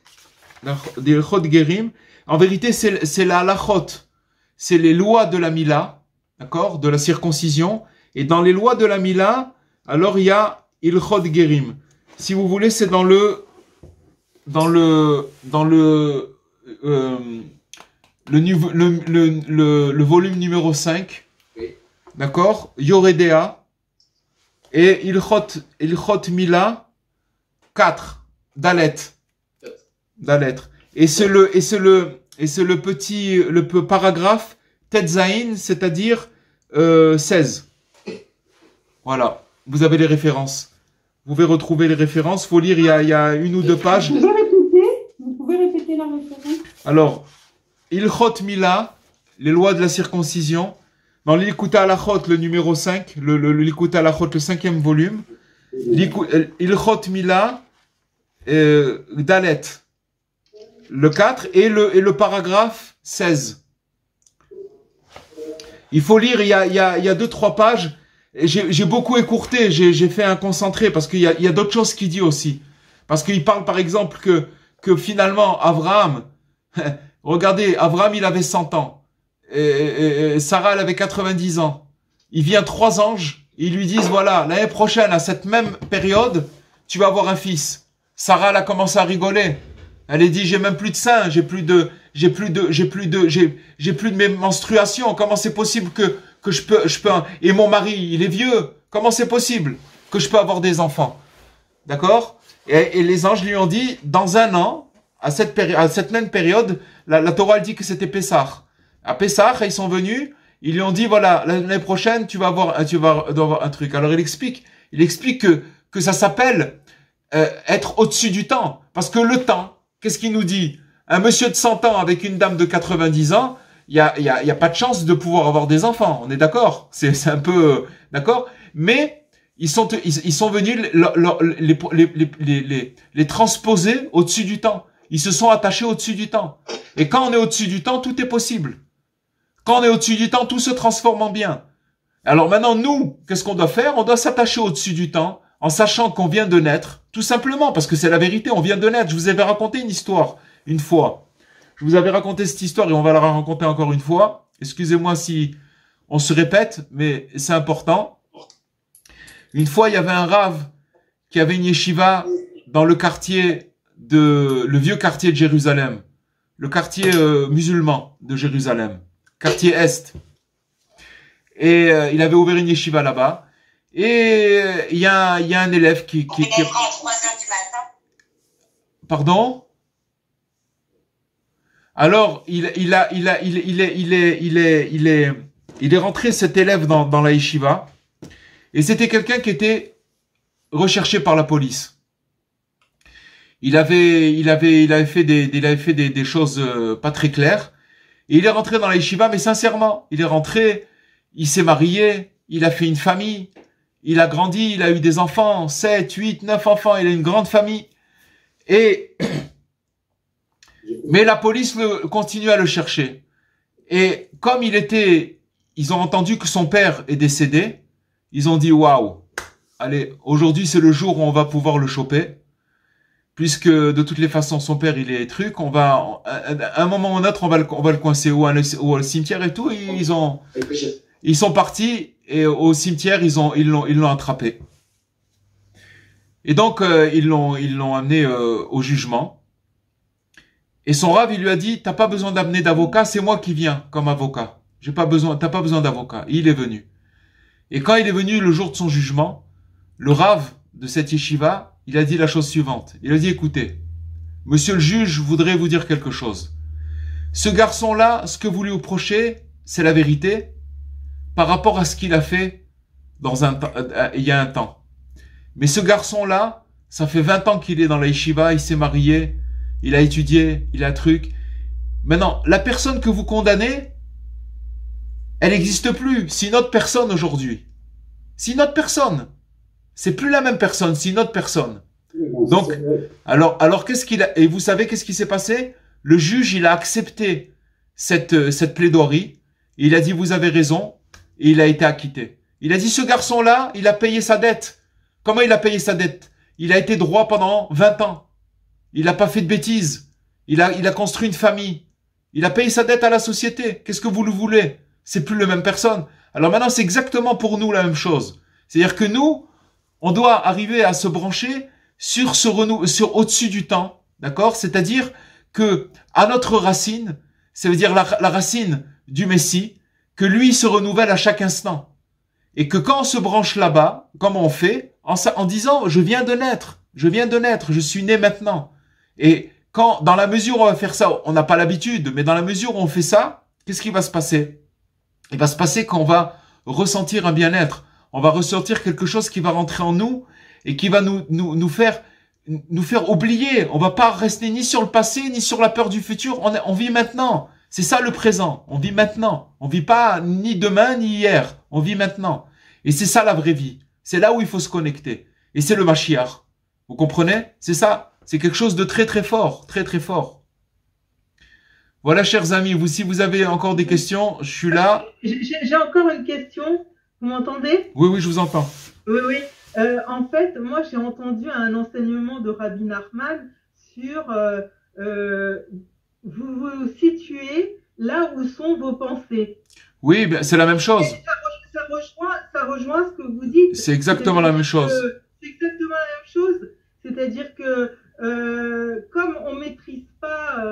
En vérité, c'est la Halachot. C'est les lois de la Mila, d'accord? De la circoncision. Et dans les lois de la Mila, alors il y a Ilchot Gerim. Si vous voulez, c'est dans le volume numéro 5, oui. D'accord, Yoredea, et Ilchot Mila 4, Dalet. Et c'est le petit paragraphe Tetzain, c'est-à-dire 16. Voilà, vous avez les références. Vous pouvez retrouver les références. Faut lire, il y a une ou deux pages. Vous pouvez répéter la référence? Alors, Ilchot Mila, les lois de la circoncision. Dans l'Ilkuta Halachot, le numéro 5, l'Ilkuta Halachot, le 5e volume. Ilchot Mila, Dalet, le 4, et le paragraphe 16. Il faut lire, il y a 2-3 pages. J'ai beaucoup écourté, j'ai fait un concentré parce qu'il y a d'autres choses qu'il dit aussi. Parce qu'il parle par exemple que finalement Abraham, regardez, Abraham il avait 100 ans, et Sarah elle avait 90 ans. Il vient 3 anges, ils lui disent voilà, l'année prochaine à cette même période, tu vas avoir un fils. Sarah elle a commencé à rigoler. Elle a dit j'ai même plus de seins, j'ai plus de mes menstruations. Comment c'est possible que je peux et mon mari, il est vieux. Comment c'est possible que je peux avoir des enfants? D'accord? Et les anges lui ont dit, dans un an, à cette même période, la Torah elle dit que c'était Pessah. À Pessah, ils sont venus, ils lui ont dit, voilà, l'année prochaine, tu vas avoir un truc. Alors il explique que ça s'appelle être au-dessus du temps. Parce que le temps, qu'est-ce qu'il nous dit? Un monsieur de 100 ans avec une dame de 90 ans, il y a pas de chance de pouvoir avoir des enfants. On est d'accord? C'est un peu d'accord? Mais ils sont venus les transposer au-dessus du temps. Ils se sont attachés au-dessus du temps. Et quand on est au-dessus du temps, tout est possible. Quand on est au-dessus du temps, tout se transforme en bien. Alors maintenant, nous, qu'est-ce qu'on doit faire? On doit s'attacher au-dessus du temps en sachant qu'on vient de naître, tout simplement, parce que c'est la vérité, on vient de naître. Je vous avais raconté une histoire, une fois. Je vous avais raconté cette histoire et on va la raconter encore une fois. Excusez-moi si on se répète, mais c'est important. Une fois, il y avait un rave qui avait une yeshiva dans le vieux quartier de Jérusalem. Le quartier musulman de Jérusalem. Quartier Est. Et il avait ouvert une yeshiva là-bas. Et il y a un élève qui... à 3 heures du matin. Pardon? Alors, il est rentré, cet élève, dans la yeshiva. Et c'était quelqu'un qui était recherché par la police. Il avait fait des choses pas très claires. Et il est rentré dans la yeshiva, mais sincèrement, il est rentré, il s'est marié, il a fait une famille, il a grandi, il a eu des enfants, 7, 8, 9 enfants, il a une grande famille. Et Mais la police continue à le chercher. Et comme ils ont entendu que son père est décédé, ils ont dit waouh, allez, aujourd'hui c'est le jour où on va pouvoir le choper, puisque de toutes les façons son père il est truc, à un moment ou un autre on va le coincer ou au cimetière et tout. Et ils sont partis et au cimetière ils l'ont attrapé. Et donc ils l'ont amené au jugement. Et son Rav, il lui a dit, t'as pas besoin d'amener d'avocat, c'est moi qui viens comme avocat. T'as pas besoin d'avocat. Et il est venu. Et quand il est venu le jour de son jugement, le Rav de cette yeshiva, il a dit la chose suivante. Il a dit, écoutez, monsieur le juge, je voudrais vous dire quelque chose. Ce garçon-là, ce que vous lui reprochez, c'est la vérité par rapport à ce qu'il a fait il y a un temps. Mais ce garçon-là, ça fait 20 ans qu'il est dans la yeshiva, il s'est marié, il a étudié, il a un truc. Maintenant, la personne que vous condamnez, elle n'existe plus. C'est une autre personne aujourd'hui. C'est une autre personne. C'est plus la même personne, c'est une autre personne. Donc, alors qu'est-ce qu'il a, et vous savez qu'est-ce qui s'est passé? Le juge, il a accepté cette plaidoirie. Il a dit, vous avez raison, et il a été acquitté. Il a dit, ce garçon-là, il a payé sa dette. Comment il a payé sa dette? Il a été droit pendant 20 ans. Il n'a pas fait de bêtises. Il a construit une famille. Il a payé sa dette à la société. Qu'est-ce que vous le voulez? C'est plus la même personne. Alors maintenant, c'est exactement pour nous la même chose. C'est-à-dire que nous, on doit arriver à se brancher sur au-dessus du temps. D'accord? C'est-à-dire que, à notre racine, ça veut dire la racine du Messie, que lui se renouvelle à chaque instant. Et que quand on se branche là-bas, comment on fait? En disant, je viens de naître, je suis né maintenant. Et quand, dans la mesure où on va faire ça, on n'a pas l'habitude, mais dans la mesure où on fait ça, qu'est-ce qui va se passer? Il va se passer qu'on va ressentir un bien-être. On va ressentir quelque chose qui va rentrer en nous et qui va nous faire oublier. On va pas rester ni sur le passé, ni sur la peur du futur. On vit maintenant. C'est ça le présent. On vit maintenant. On vit pas ni demain, ni hier. On vit maintenant. Et c'est ça la vraie vie. C'est là où il faut se connecter. Et c'est le Mashiach. Vous comprenez? C'est ça. C'est quelque chose de très très fort, très très fort. Voilà, chers amis, si vous avez encore des questions, je suis là. J'ai encore une question. Vous m'entendez? Oui, je vous entends. Oui. En fait, moi, j'ai entendu un enseignement de Rabbi Nachman sur vous vous situez là où sont vos pensées. Oui, ben, c'est la même chose. Ça rejoint ce que vous dites. C'est exactement la même chose. C'est exactement la même chose. C'est-à-dire que comme on maîtrise pas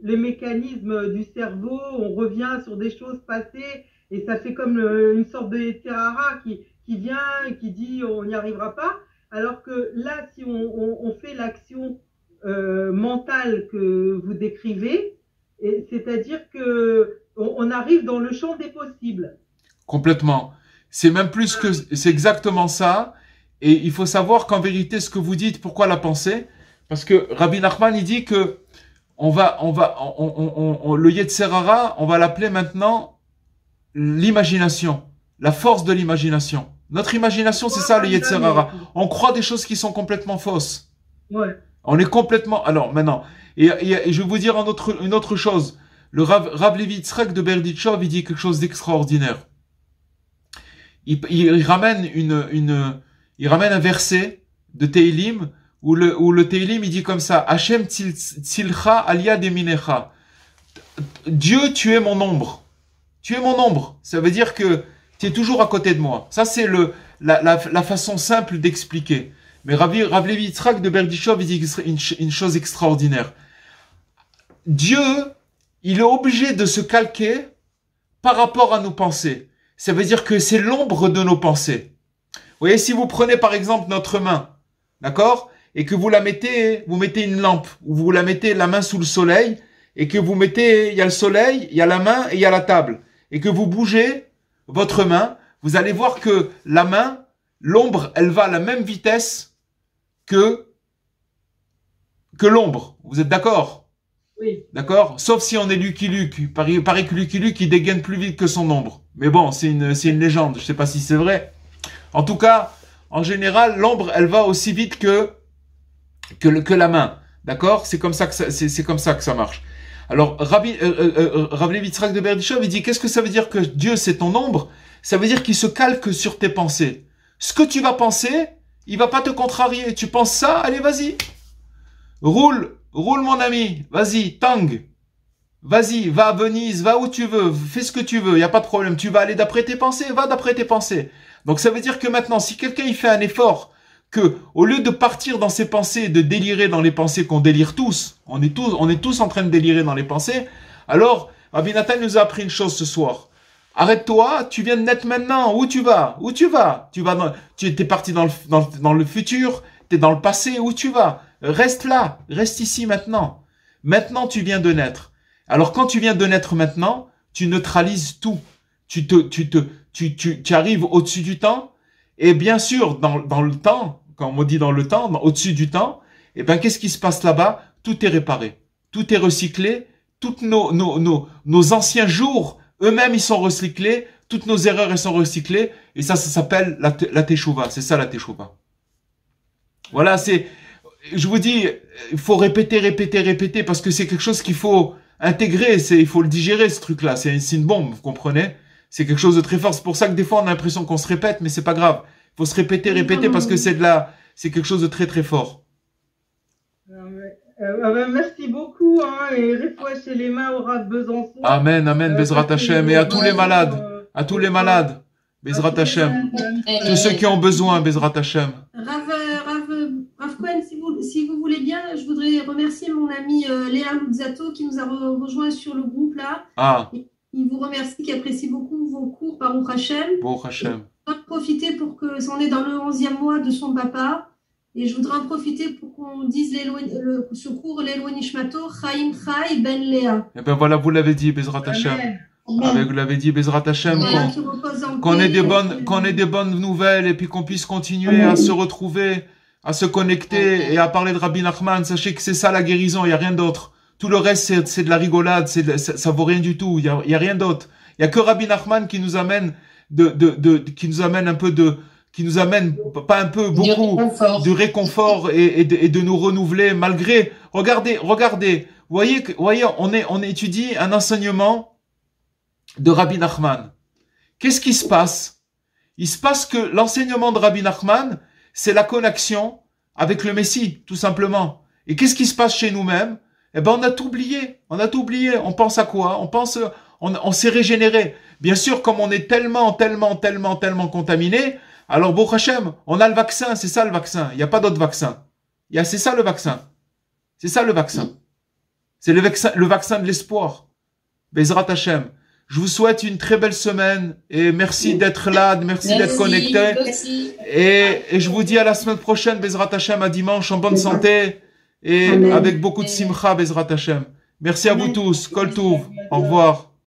les mécanismes du cerveau, on revient sur des choses passées et ça fait comme une sorte de terrara qui vient et qui dit on n'y arrivera pas. Alors que là, si on fait l'action mentale que vous décrivez, c'est-à-dire que on arrive dans le champ des possibles. Complètement. C'est même plus que c'est exactement ça. Et il faut savoir qu'en vérité, ce que vous dites, pourquoi la pensée? Parce que Rabbi Nachman, il dit que le Yetzer Hara, on va l'appeler maintenant l'imagination, la force de l'imagination. Notre imagination, c'est ça le Yetzer Hara. On croit des choses qui sont complètement fausses. Ouais. On est complètement. Alors maintenant, et je vais vous dire une autre chose. Le Rav Levi Yitzhak de Berdichov, il dit quelque chose d'extraordinaire. Il ramène il ramène un verset de Teilim où le Teilim il dit comme ça: Hashem tzilcha aliyad yeminecha. Dieu, tu es mon ombre. Tu es mon ombre. Ça veut dire que tu es toujours à côté de moi. Ça c'est la façon simple d'expliquer. Mais Rav Levi Yitzhak de Berdichov il dit une chose extraordinaire. Dieu, il est obligé de se calquer par rapport à nos pensées. Ça veut dire que c'est l'ombre de nos pensées. Vous voyez, si vous prenez par exemple notre main, d'accord, et que vous mettez une lampe, ou vous la mettez la main sous le soleil, et que vous mettez, il y a le soleil, il y a la main et il y a la table, et que vous bougez votre main, vous allez voir que la main, l'ombre, elle va à la même vitesse que l'ombre. Vous êtes d'accord? Oui. D'accord? Sauf si on est Lucky Luke. Il paraît que Lucky Luke, il dégaine plus vite que son ombre. Mais bon, c'est une légende. Je sais pas si c'est vrai. En tout cas, en général, l'ombre, elle va aussi vite que la main. D'accord? C'est comme ça que ça marche. Alors, Rav Levi Yitzhak de Berdichov, il dit, qu'est-ce que ça veut dire que Dieu c'est ton ombre? Ça veut dire qu'il se calque sur tes pensées. Ce que tu vas penser, il va pas te contrarier. Tu penses ça, allez, vas-y. Roule mon ami, vas-y, tang. Vas-y, va à Venise, va où tu veux, fais ce que tu veux, il y a pas de problème. Tu vas aller d'après tes pensées, va d'après tes pensées. Donc ça veut dire que maintenant, si quelqu'un il fait un effort, que au lieu de partir dans ses pensées, de délirer dans les pensées qu'on délire tous, on est tous en train de délirer dans les pensées, alors Rabbi Nathan nous a appris une chose ce soir. Arrête-toi, tu viens de naître maintenant. Où tu vas? Tu es parti dans le futur, tu es dans le passé, où tu vas? Reste là, reste ici maintenant. Maintenant, tu viens de naître. Alors, quand tu viens de naître maintenant, tu neutralises tout. Tu arrives au-dessus du temps. Et bien sûr, dans le temps, quand on dit dans le temps, au-dessus du temps, eh ben, qu'est-ce qui se passe là-bas? Tout est réparé. Tout est recyclé. Toutes nos anciens jours, eux-mêmes, ils sont recyclés. Toutes nos erreurs, elles sont recyclées. Et ça s'appelle la teshuva. C'est ça, la teshuva. Voilà, je vous dis, il faut répéter, parce que c'est quelque chose qu'il faut intégrer, il faut le digérer, ce truc-là. C'est une bombe, vous comprenez? C'est quelque chose de très fort. C'est pour ça que des fois, on a l'impression qu'on se répète, mais c'est pas grave. Il faut se répéter, parce que c'est quelque chose de très, très fort. Merci beaucoup, hein, et Refouach chez les mains aura Besançon. Amen, Bezrat Hashem, et à tous les malades, Bezrat Hashem. Tous ceux qui ont besoin, Bezrat Hashem. Rav Cohen, si vous voulez bien, je voudrais remercier mon ami Léa Luzzato qui nous a rejoint sur le groupe là. Ah. Il vous remercie, qui apprécie beaucoup vos cours par Hashem. Baruch Hashem. Je voudrais en profiter pour que, on est dans le 11e mois de son papa, et je voudrais en profiter pour qu'on dise ce cours, l'Eloi Nishmato, Chaim Chai Ben Léa. Eh ben voilà, vous l'avez dit, Bezrat Hashem. Vous l'avez dit, Bezrat Hashem, qu'on ait des bonnes nouvelles, et puis qu'on puisse continuer à se retrouver, à se connecter et à parler de Rabbi Nachman. Sachez que c'est ça la guérison, il n'y a rien d'autre. Tout le reste, c'est de la rigolade, ça vaut rien du tout, il y a rien d'autre. Il y a que Rabbi Nachman qui nous amène qui nous amène pas un peu, beaucoup, du réconfort et de nous renouveler malgré, regardez, voyez, on étudie un enseignement de Rabbi Nachman. Qu'est-ce qui se passe? Il se passe que l'enseignement de Rabbi Nachman, c'est la connexion avec le Messie, tout simplement. Et qu'est-ce qui se passe chez nous-mêmes? Eh ben, on a tout oublié. On pense à quoi? On s'est régénéré. Bien sûr, comme on est tellement contaminé, alors, Baruch Hashem, on a le vaccin, c'est ça le vaccin. Il n'y a pas d'autre vaccin. C'est ça le vaccin. C'est le vaccin de l'espoir. Bezrat Hashem. Je vous souhaite une très belle semaine et merci d'être là, merci d'être connecté. Et je vous dis à la semaine prochaine, Bezrat Hashem, à dimanche, en bonne santé et avec beaucoup de simcha, Bezrat Hashem. Merci à vous tous. Kol Tov. Au revoir.